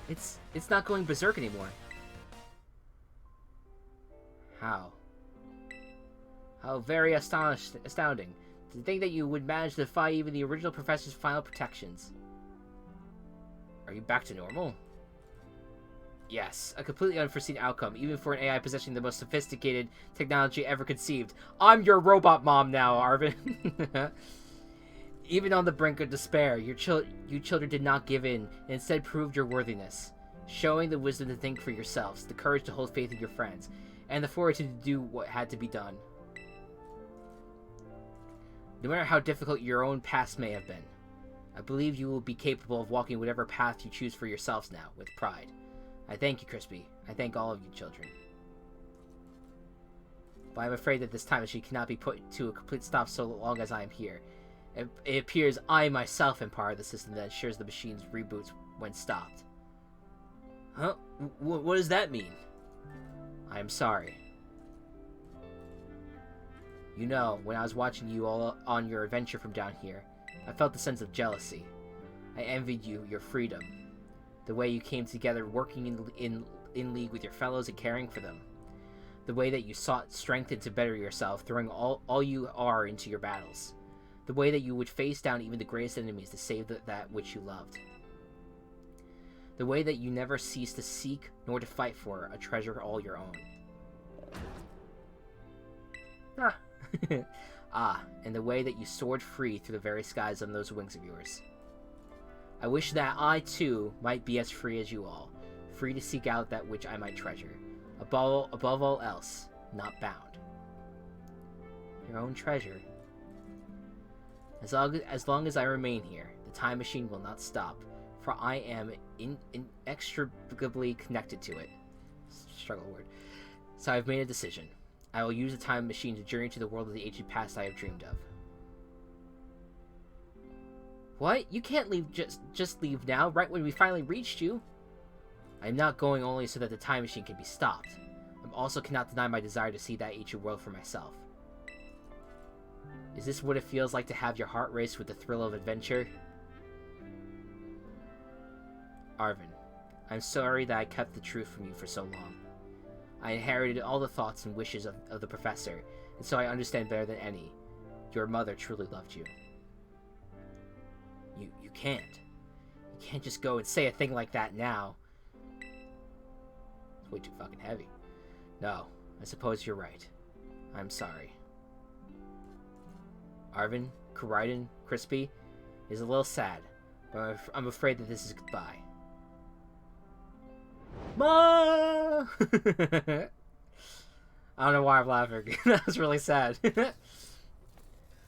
It's not going berserk anymore. How? How very astounding. To think that you would manage to defy even the original professor's final protections. Are you back to normal? Yes, a completely unforeseen outcome, even for an AI possessing the most sophisticated technology ever conceived. I'm your robot mom now, Arvin. Even on the brink of despair, you children did not give in, and instead proved your worthiness, showing the wisdom to think for yourselves, the courage to hold faith in your friends, and the fortitude to do what had to be done. No matter how difficult your own past may have been, I believe you will be capable of walking whatever path you choose for yourselves now, with pride. I thank you, Crispy. I thank all of you children. But I am afraid that this time she cannot be put to a complete stop so long as I am here. It appears I myself am part of the system that ensures the machine's reboots when stopped. Huh? What does that mean? I am sorry. You know, when I was watching you all on your adventure from down here, I felt a sense of jealousy. I envied you, your freedom. The way you came together working in league with your fellows and caring for them. The way that you sought strength to better yourself, throwing all you are into your battles. The way that you would face down even the greatest enemies to save that which you loved. The way that you never ceased to seek nor to fight for a treasure all your own. And the way that you soared free through the very skies on those wings of yours. I wish that I, too, might be as free as you all, free to seek out that which I might treasure, above all else, not bound. Your own treasure. As long as I remain here, The time machine will not stop, for I am inextricably connected to it. Struggle word. So I've made a decision. I will use the time machine to journey to the world of the ancient past I have dreamed of. What? You can't leave just leave now, right when we finally reached you. I am not going only so that the time machine can be stopped. I also cannot deny my desire to see that ancient world for myself. Is this what it feels like to have your heart race with the thrill of adventure? Arvin, I'm sorry that I kept the truth from you for so long. I inherited all the thoughts and wishes of the professor, and so I understand better than any. Your mother truly loved you. You can't. You can't just go and say a thing like that now. It's way too fucking heavy. No, I suppose you're right. I'm sorry. Arvin, Koraidon, Crispy is a little sad, but I'm afraid that this is goodbye. Ma! I don't know why I'm laughing. That was really sad.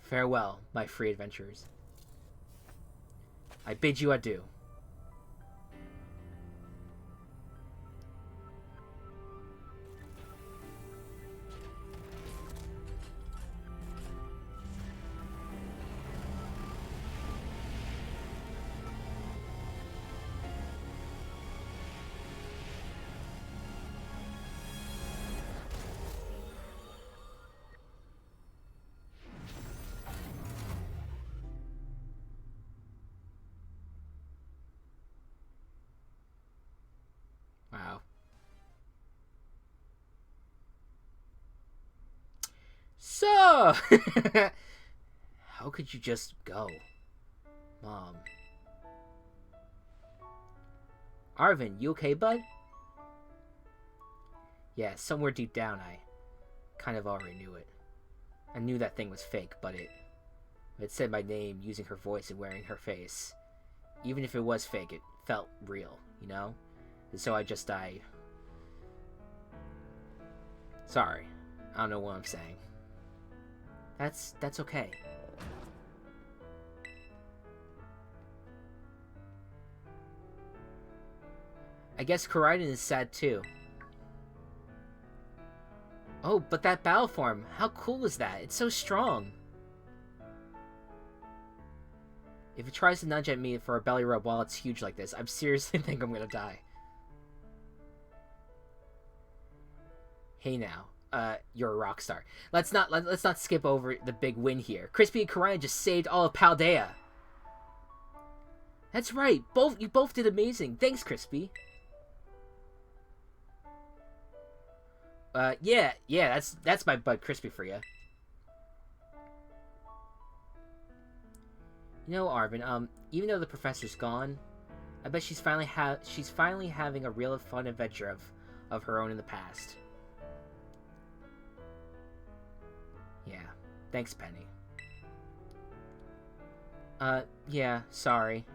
Farewell, my free adventurers. I bid you adieu. Wow. So, how could you just go, Mom? Arvin, you okay, bud? Yeah, somewhere deep down, I kind of already knew it. I knew that thing was fake, but it said my name using her voice and wearing her face. Even if it was fake, it felt real, you know? And so I sorry. I don't know what I'm saying. That's okay. I guess Koraidon is sad too. Oh, but that battle form, how cool is that? It's so strong. If it tries to nudge at me for a belly rub while it's huge like this, I seriously think I'm gonna die. Hey now, you're a rock star. Let's not skip over the big win here. Crispy and Koraidon just saved all of Paldea. That's right. You both did amazing. Thanks, Crispy. Yeah, that's my bud Crispy for you. You know, Arvin, even though the professor's gone, I bet she's finally having a real fun adventure of her own in the past. Yeah. Thanks, Penny. Yeah, sorry.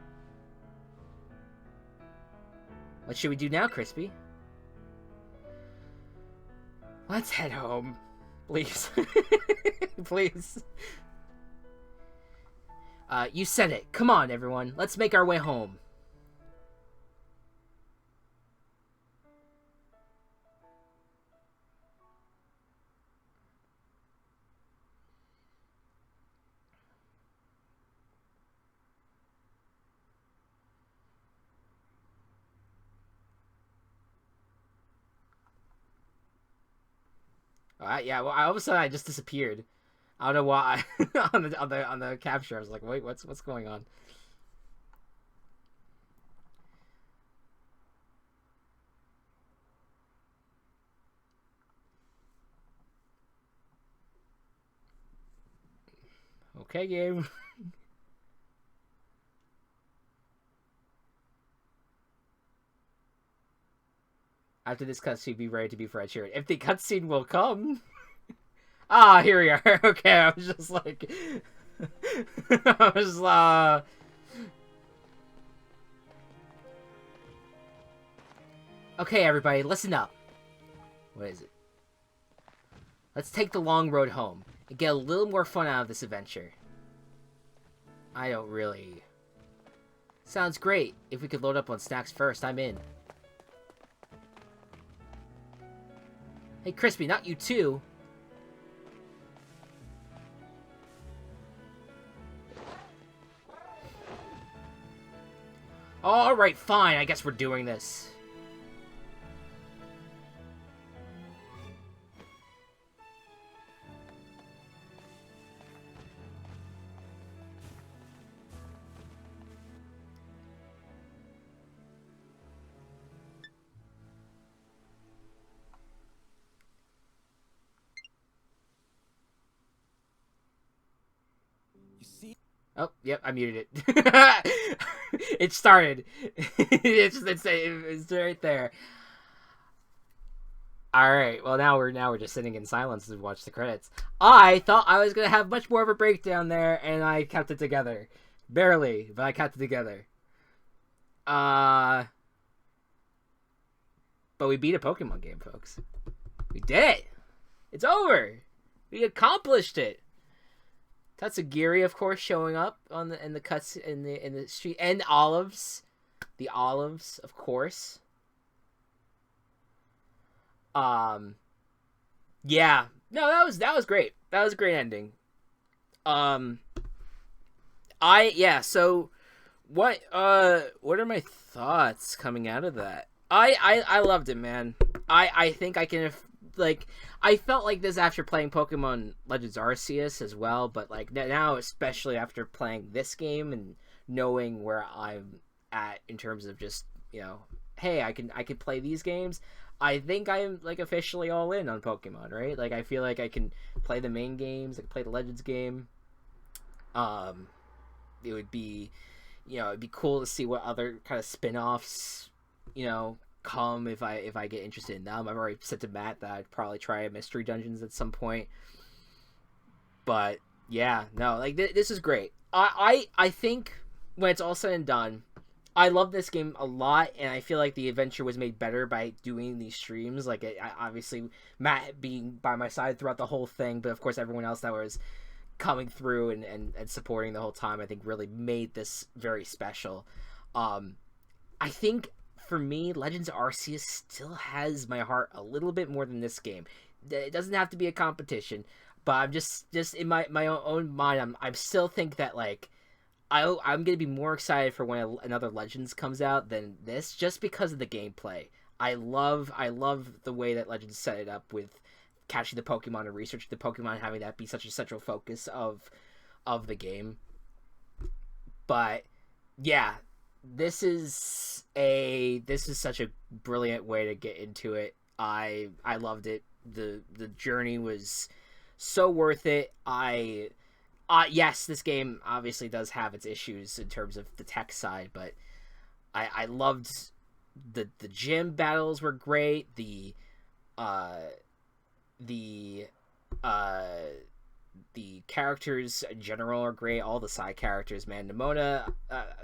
What should we do now, Crispy? Let's head home. Please. Please. You said it. Come on, everyone. Let's make our way home. Yeah, well, all of a sudden I just disappeared. I don't know why. on the capture, I was like, wait, what's going on? Okay, game. After this cutscene, be ready to be Fred Sheeran. If the cutscene will come. Ah, here we are. Okay, I was just like... I was, Okay, everybody, listen up. What is it? Let's take the long road home and get a little more fun out of this adventure. I don't really Sounds great. If we could load up on snacks first, I'm in. Hey, Crispy, not you too. Alright, fine. I guess we're doing this. Oh, yep, I muted it. It started. It's right there. All right. Well, now we're just sitting in silence to watch the credits. I thought I was gonna have much more of a breakdown there, and I kept it together, barely, but I kept it together. But we beat a Pokemon game, folks. We did it. It's over. We accomplished it. Tatsugiri, of course, showing up on in the cuts in the street, and olives, the olives, of course. Yeah, no, that was great. That was a great ending. So what are my thoughts coming out of that? I loved it, man. I think I can like I felt like this after playing Pokemon Legends Arceus as well, but like now especially after playing this game and knowing where I'm at in terms of just, you know, hey, I can play these games. I think I'm like officially all in on Pokemon, right? Like I feel like I can play the main games, I can play the Legends game. It would be, you know, it'd be cool to see what other kind of spin-offs, you know, come if I get interested in them. I've already said to Matt that I'd probably try Mystery Dungeons at some point. But yeah, no, like this is great. I think when it's all said and done, I love this game a lot, and I feel like the adventure was made better by doing these streams. Like, obviously, Matt being by my side throughout the whole thing, but of course everyone else that was coming through and supporting the whole time, I think really made this very special. I think, for me, Legends Arceus still has my heart a little bit more than this game. It doesn't have to be a competition, but I'm just in my own mind, I still think that, like, I'm gonna be more excited for when another Legends comes out than this, just because of the gameplay. I love the way that Legends set it up with catching the Pokemon and researching the Pokemon, having that be such a central focus of the game. But yeah, this is such a brilliant way to get into it. I loved it. The journey was so worth it. Yes, this game obviously does have its issues in terms of the tech side, but I loved the gym battles were great. The characters in general are great. All the side characters, man. Nimona,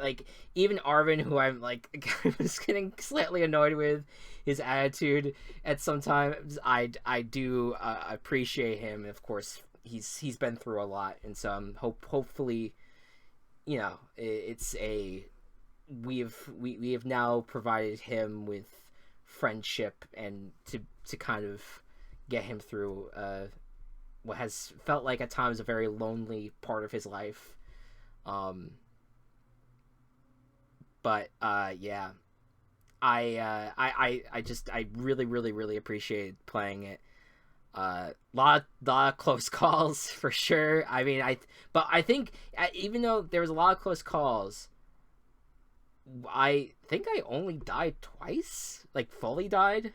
like even Arvin, who I'm like I was getting slightly annoyed with his attitude at some times. I do appreciate him. Of course, he's been through a lot, and so I'm hopefully, you know, we have now provided him with friendship and to kind of get him through what has felt like at times a very lonely part of his life. But yeah, I really appreciated playing it. Lot of close calls for sure. I mean, but I think even though there was a lot of close calls, I think I only died twice, like fully died.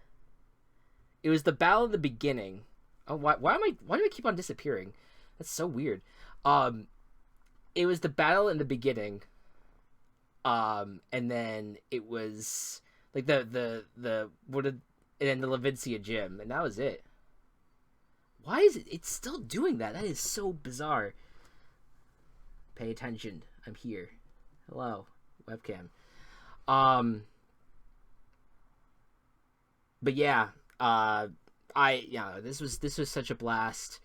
It was the battle in the beginning. Oh, why do I keep on disappearing? That's so weird. It was the battle in the beginning. And then it was like the and then the Levincia gym, and that was it. Why is it? It's still doing that. That is so bizarre. Pay attention. I'm here. Hello, webcam. But yeah. This was such a blast.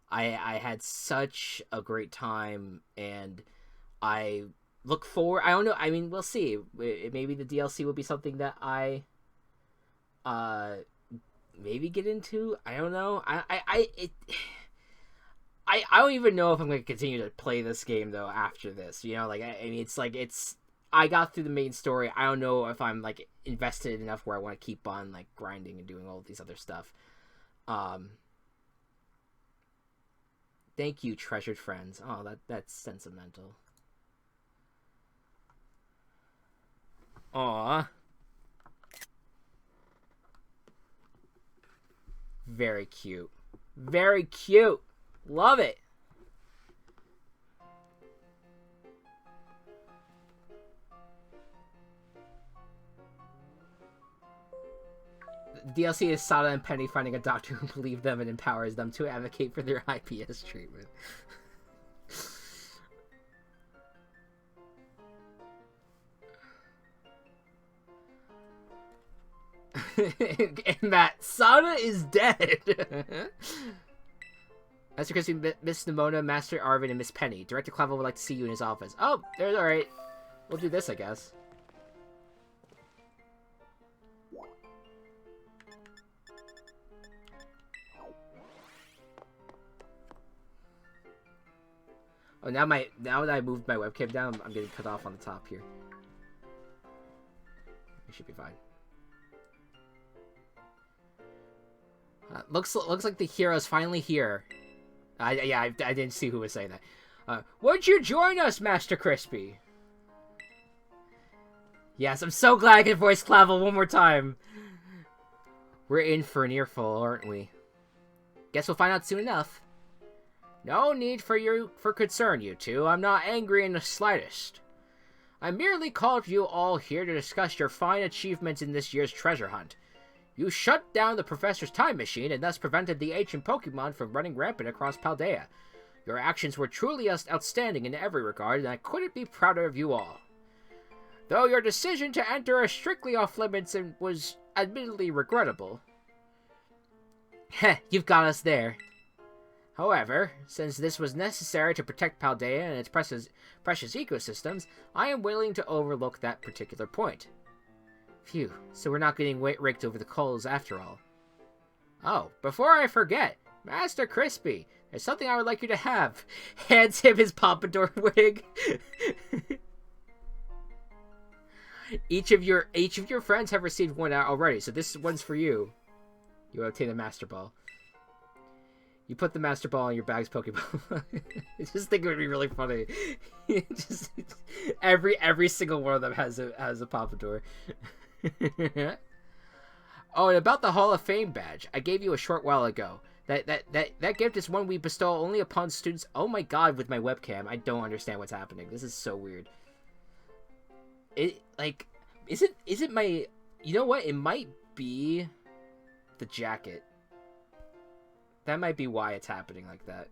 I had such a great time, and I look forward. I don't know. I mean, we'll see. Maybe the DLC will be something that I maybe get into. I don't know. I don't even know if I'm going to continue to play this game though after this. You know, like I mean, it's I got through the main story. I don't know if I'm like invested enough where I want to keep on like grinding and doing all these other stuff. Thank you, treasured friends. Oh, that's sentimental. Aw. Very cute. Very cute. Love it. DLC is Sada and Penny finding a doctor who believes them and empowers them to advocate for their IPS treatment. And that Sada is dead. Master Christie, Miss Nimona, Master Arvin, and Miss Penny. Director Clavel would like to see you in his office. Oh, there's alright. We'll do this, I guess. Oh, now that I moved my webcam down, I'm getting cut off on the top here. It should be fine. Looks like the hero's finally here. I didn't see who was saying that. Would you join us, Master Crispy? Yes, I'm so glad I can voice Clavel one more time. We're in for an earful, aren't we? Guess we'll find out soon enough. No need for concern, you two. I'm not angry in the slightest. I merely called you all here to discuss your fine achievements in this year's treasure hunt. You shut down the Professor's time machine and thus prevented the ancient Pokemon from running rampant across Paldea. Your actions were truly outstanding in every regard, and I couldn't be prouder of you all. Though your decision to enter are strictly off-limits and was admittedly regrettable. Heh, you've got us there. However, since this was necessary to protect Paldea and its precious ecosystems, I am willing to overlook that particular point. Phew, so we're not getting raked over the coals after all. Oh, before I forget, Master Crispy, there's something I would like you to have. Hands him his pompadour wig. Each of your friends have received one already, so this one's for you. You obtain a Master Ball. You put the Master Ball in your bag's Pokeball. I just think it would be really funny. Just every single one of them has a Pompadour. Oh, and about the Hall of Fame badge, I gave you a short while ago. That gift is one we bestow only upon students. Oh my god, with my webcam, I don't understand what's happening. This is so weird. Is it my? You know what? It might be the jacket. That might be why it's happening like that.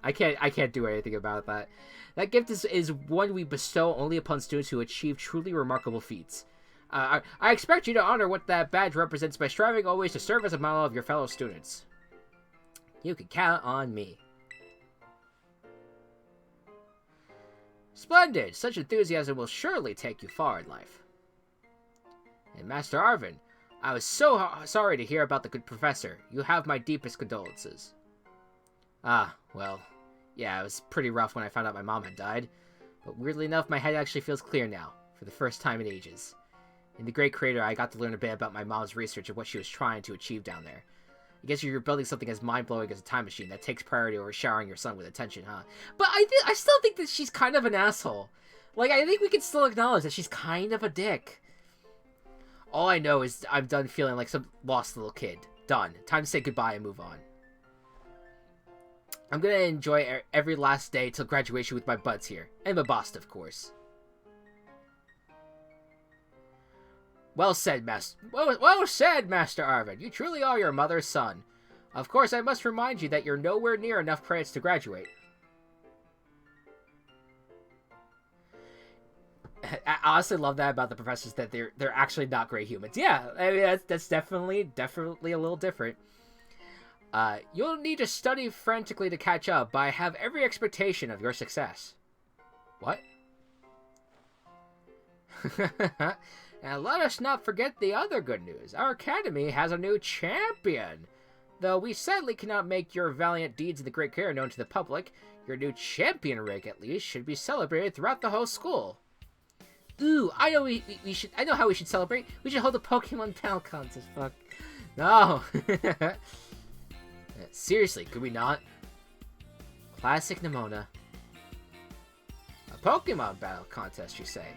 I can't do anything about that. That gift is one we bestow only upon students who achieve truly remarkable feats. I expect you to honor what that badge represents by striving always to serve as a model of your fellow students. You can count on me. Splendid! Such enthusiasm will surely take you far in life. And Master Arvin, I was so sorry to hear about the good professor. You have my deepest condolences. Ah, well, yeah, it was pretty rough when I found out my mom had died. But weirdly enough, my head actually feels clear now, for the first time in ages. In the Great Crater, I got to learn a bit about my mom's research and what she was trying to achieve down there. I guess you're building something as mind-blowing as a time machine that takes priority over showering your son with attention, huh? But I still think that she's kind of an asshole. Like, I think we can still acknowledge that she's kind of a dick. All I know is I'm done feeling like some lost little kid. Done. Time to say goodbye and move on. I'm gonna enjoy every last day till graduation with my buds here. And my boss, of course. Well said, Master Arvin. You truly are your mother's son. Of course, I must remind you that you're nowhere near enough credits to graduate. I honestly love that about the professors, that they're actually not great humans. Yeah, I mean, that's definitely a little different. You'll need to study frantically to catch up, but I have every expectation of your success. What? And let us not forget the other good news. Our academy has a new champion. Though we sadly cannot make your valiant deeds in the Great Care known to the public, your new champion rank, at least, should be celebrated throughout the whole school. Ooh, I know we should. I know how we should celebrate. We should hold a Pokemon battle contest. Fuck. No. Seriously, could we not? Classic Nimona. A Pokemon battle contest, you say?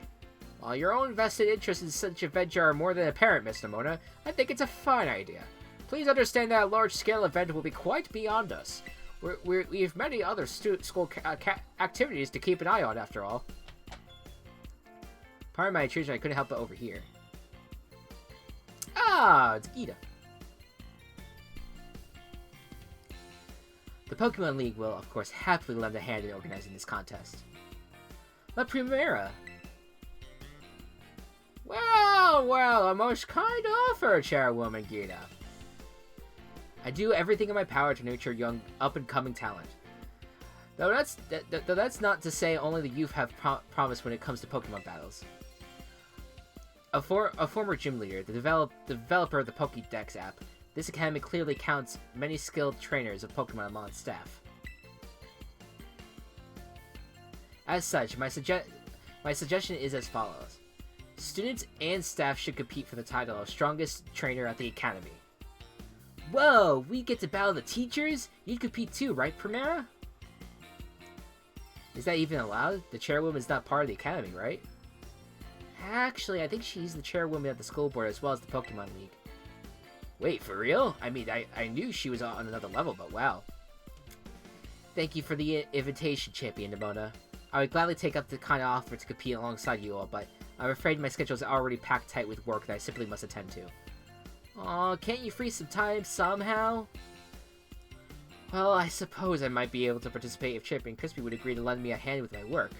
While your own vested interests in such a venture are more than apparent, Miss Nimona, I think it's a fine idea. Please understand that a large-scale event will be quite beyond us. We have many other school activities to keep an eye on, after all. Pardon my intrusion, I couldn't help but overhear. Ah, it's Gita. The Pokemon League will, of course, happily lend a hand in organizing this contest. La Primera! Well, a most kind offer, Chairwoman Gita. I do everything in my power to nurture young, up-and-coming talent. Though that's not to say only the youth have promise when it comes to Pokemon battles. A former gym leader, the developer of the Pokédex app, this academy clearly counts many skilled trainers of Pokemon among its staff. As such, my suggestion is as follows. Students and staff should compete for the title of strongest trainer at the academy. Whoa, we get to battle the teachers? You'd compete too, right, Primera? Is that even allowed? The chairwoman is not part of the academy, right? Actually, I think she's the chairwoman of the school board as well as the Pokemon League. Wait, for real? I mean, I knew she was on another level, but wow. Thank you for the invitation, Champion Nimona. I would gladly take up the kind of offer to compete alongside you all, but I'm afraid my schedule is already packed tight with work that I simply must attend to. Aw, can't you free some time somehow? Well, I suppose I might be able to participate if Chip and Crispy would agree to lend me a hand with my work.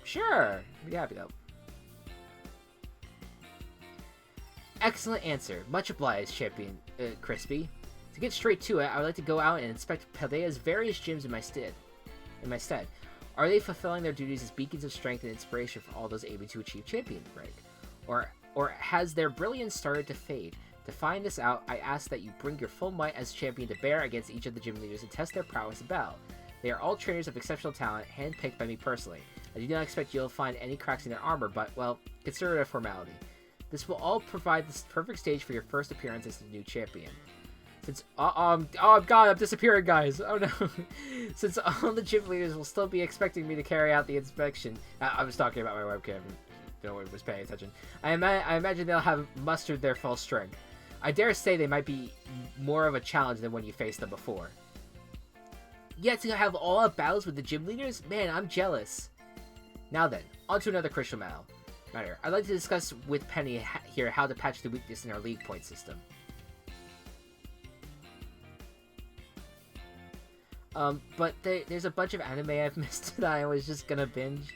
Sure, I'd be happy though. Excellent answer. Much obliged, Champion Crispy. To get straight to it, I would like to go out and inspect Paldea's various gyms in my stead. Are they fulfilling their duties as beacons of strength and inspiration for all those aiming to achieve champion rank? Or has their brilliance started to fade? To find this out, I ask that you bring your full might as champion to bear against each of the gym leaders and test their prowess in battle. They are all trainers of exceptional talent, handpicked by me personally. I do not expect you'll find any cracks in their armor, but, well, consider it a formality. This will all provide the perfect stage for your first appearance as the new champion. Since, oh god, I'm disappearing, guys. Oh no. Since all the gym leaders will still be expecting me to carry out the inspection. I was talking about my webcam. No one was paying attention. I imagine they'll have mustered their full strength. I dare say they might be more of a challenge than when you faced them before. Yet to have all out battles with the gym leaders? Man, I'm jealous. Now then, on to another crucial matter. I'd like to discuss with Penny here how to patch the weakness in our league point system. But there's a bunch of anime I've missed that I was just gonna binge.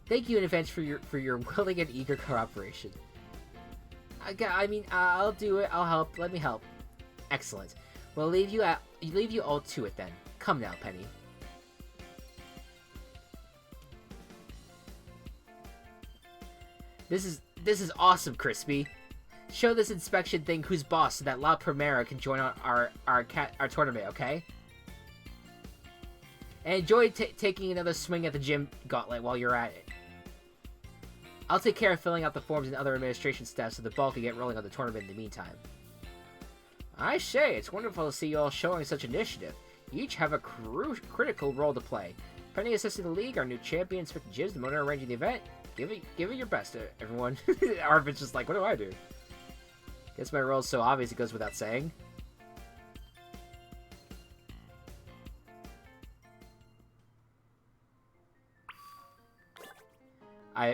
Thank you in advance for your willing and eager cooperation. I'll do it. I'll help. Let me help. Excellent. Well, leave you all to it then. Come now, Penny. This is awesome, Crispy. Show this inspection thing who's boss so that La Primera can join our tournament, okay? And enjoy taking another swing at the gym gauntlet while you're at it. I'll take care of filling out the forms and other administration staff so the ball can get rolling on the tournament in the meantime. I say, it's wonderful to see you all showing such initiative. You each have a critical role to play. Penny assisting the league, our new champion, inspecting gyms, the Mona arranging the event. Give it your best, everyone. Arvin's just like, what do I do? Guess my role's so obvious it goes without saying.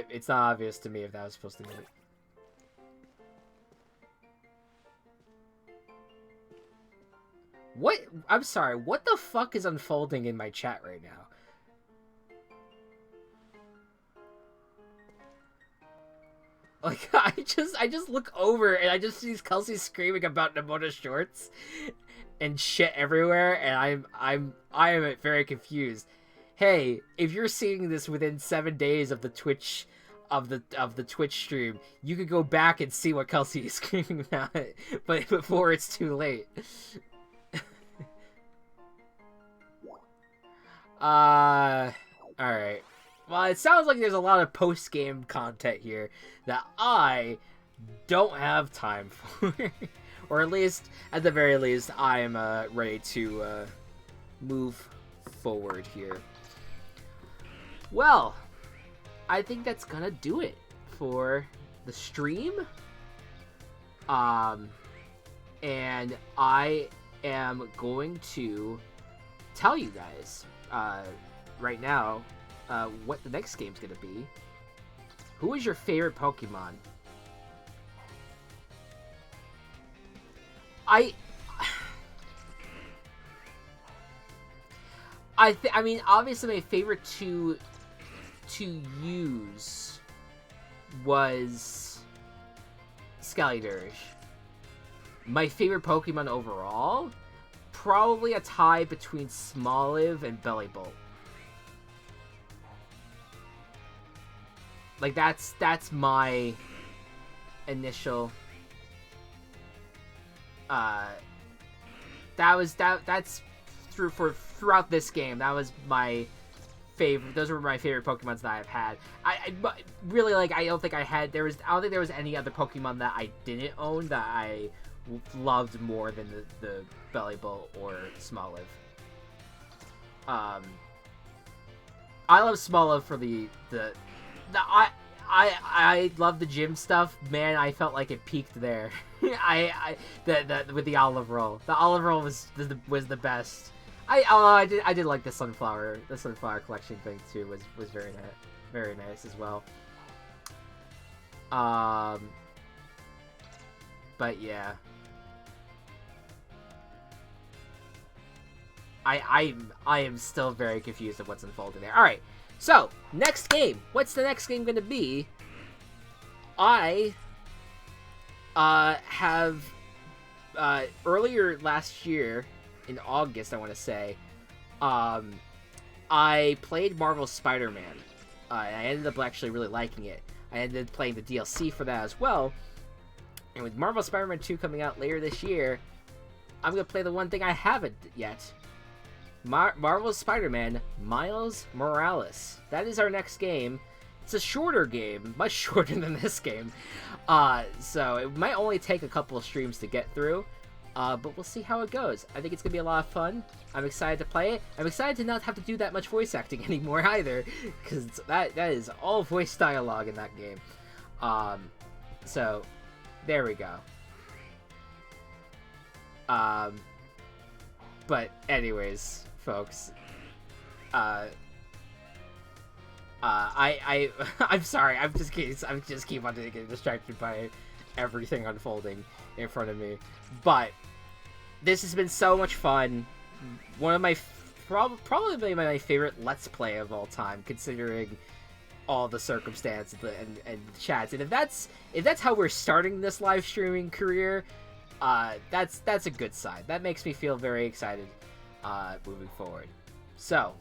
It's not obvious to me if that was supposed to be it. What? I'm sorry, what the fuck is unfolding in my chat right now? Like, I just look over and I just see Kelsey screaming about Nimona shorts and shit everywhere, and I am very confused. hey, if you're seeing this within 7 days of the Twitch Twitch stream, you could go back and see what Kelsey is screaming about it, but before it's too late. Alright. Well, it sounds like there's a lot of post-game content here that I don't have time for. Or at least, at the very least, I am ready to move forward here. Well, I think that's gonna do it for the stream. And I am going to tell you guys right now what the next game's gonna be. Who is your favorite Pokemon? I mean, obviously my favorite to use was Skeledirge. My favorite Pokemon overall? Probably a tie between Smoliv and Bellibolt. Like, that's my initial... That's throughout this game, that was my favorite. Those were my favorite Pokemons that I've had. I really, like, I don't think there was any other Pokemon that I didn't own that I loved more than the Bellibolt or Smoliv. I love Smoliv for I love the gym stuff. Man, I felt like it peaked there. With the olive roll. The olive roll was the best. I did like the sunflower collection thing too. Was very nice as well. But yeah. I am still very confused of what's unfolding there. Alright, so, next game. What's the next game gonna be? I have earlier last year, in August I want to say, I played Marvel's Spider-Man. I ended up actually really liking it. I ended up playing the DLC for that as well. And with Marvel Spider-Man 2 coming out later this year, I'm going to play the one thing I haven't yet. Marvel's Spider-Man Miles Morales. That is our next game. It's a shorter game, much shorter than this game. So it might only take a couple of streams to get through. But we'll see how it goes. I think it's going to be a lot of fun. I'm excited to play it. I'm excited to not have to do that much voice acting anymore either. Because that is all voice dialogue in that game. So, there we go. But anyways, folks. I'm sorry. I'm just keep on getting distracted by everything unfolding in front of me. But this has been so much fun. One of my probably my favorite Let's Play of all time, considering all the circumstance and the chats. And if that's how we're starting this live streaming career, that's a good sign. That makes me feel very excited moving forward. So,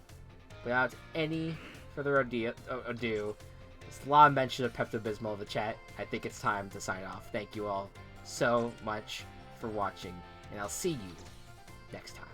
without any further ado, there's a lot of mention of Pepto-Bismol in the chat. I think it's time to sign off. Thank you all so much for watching, and I'll see you next time.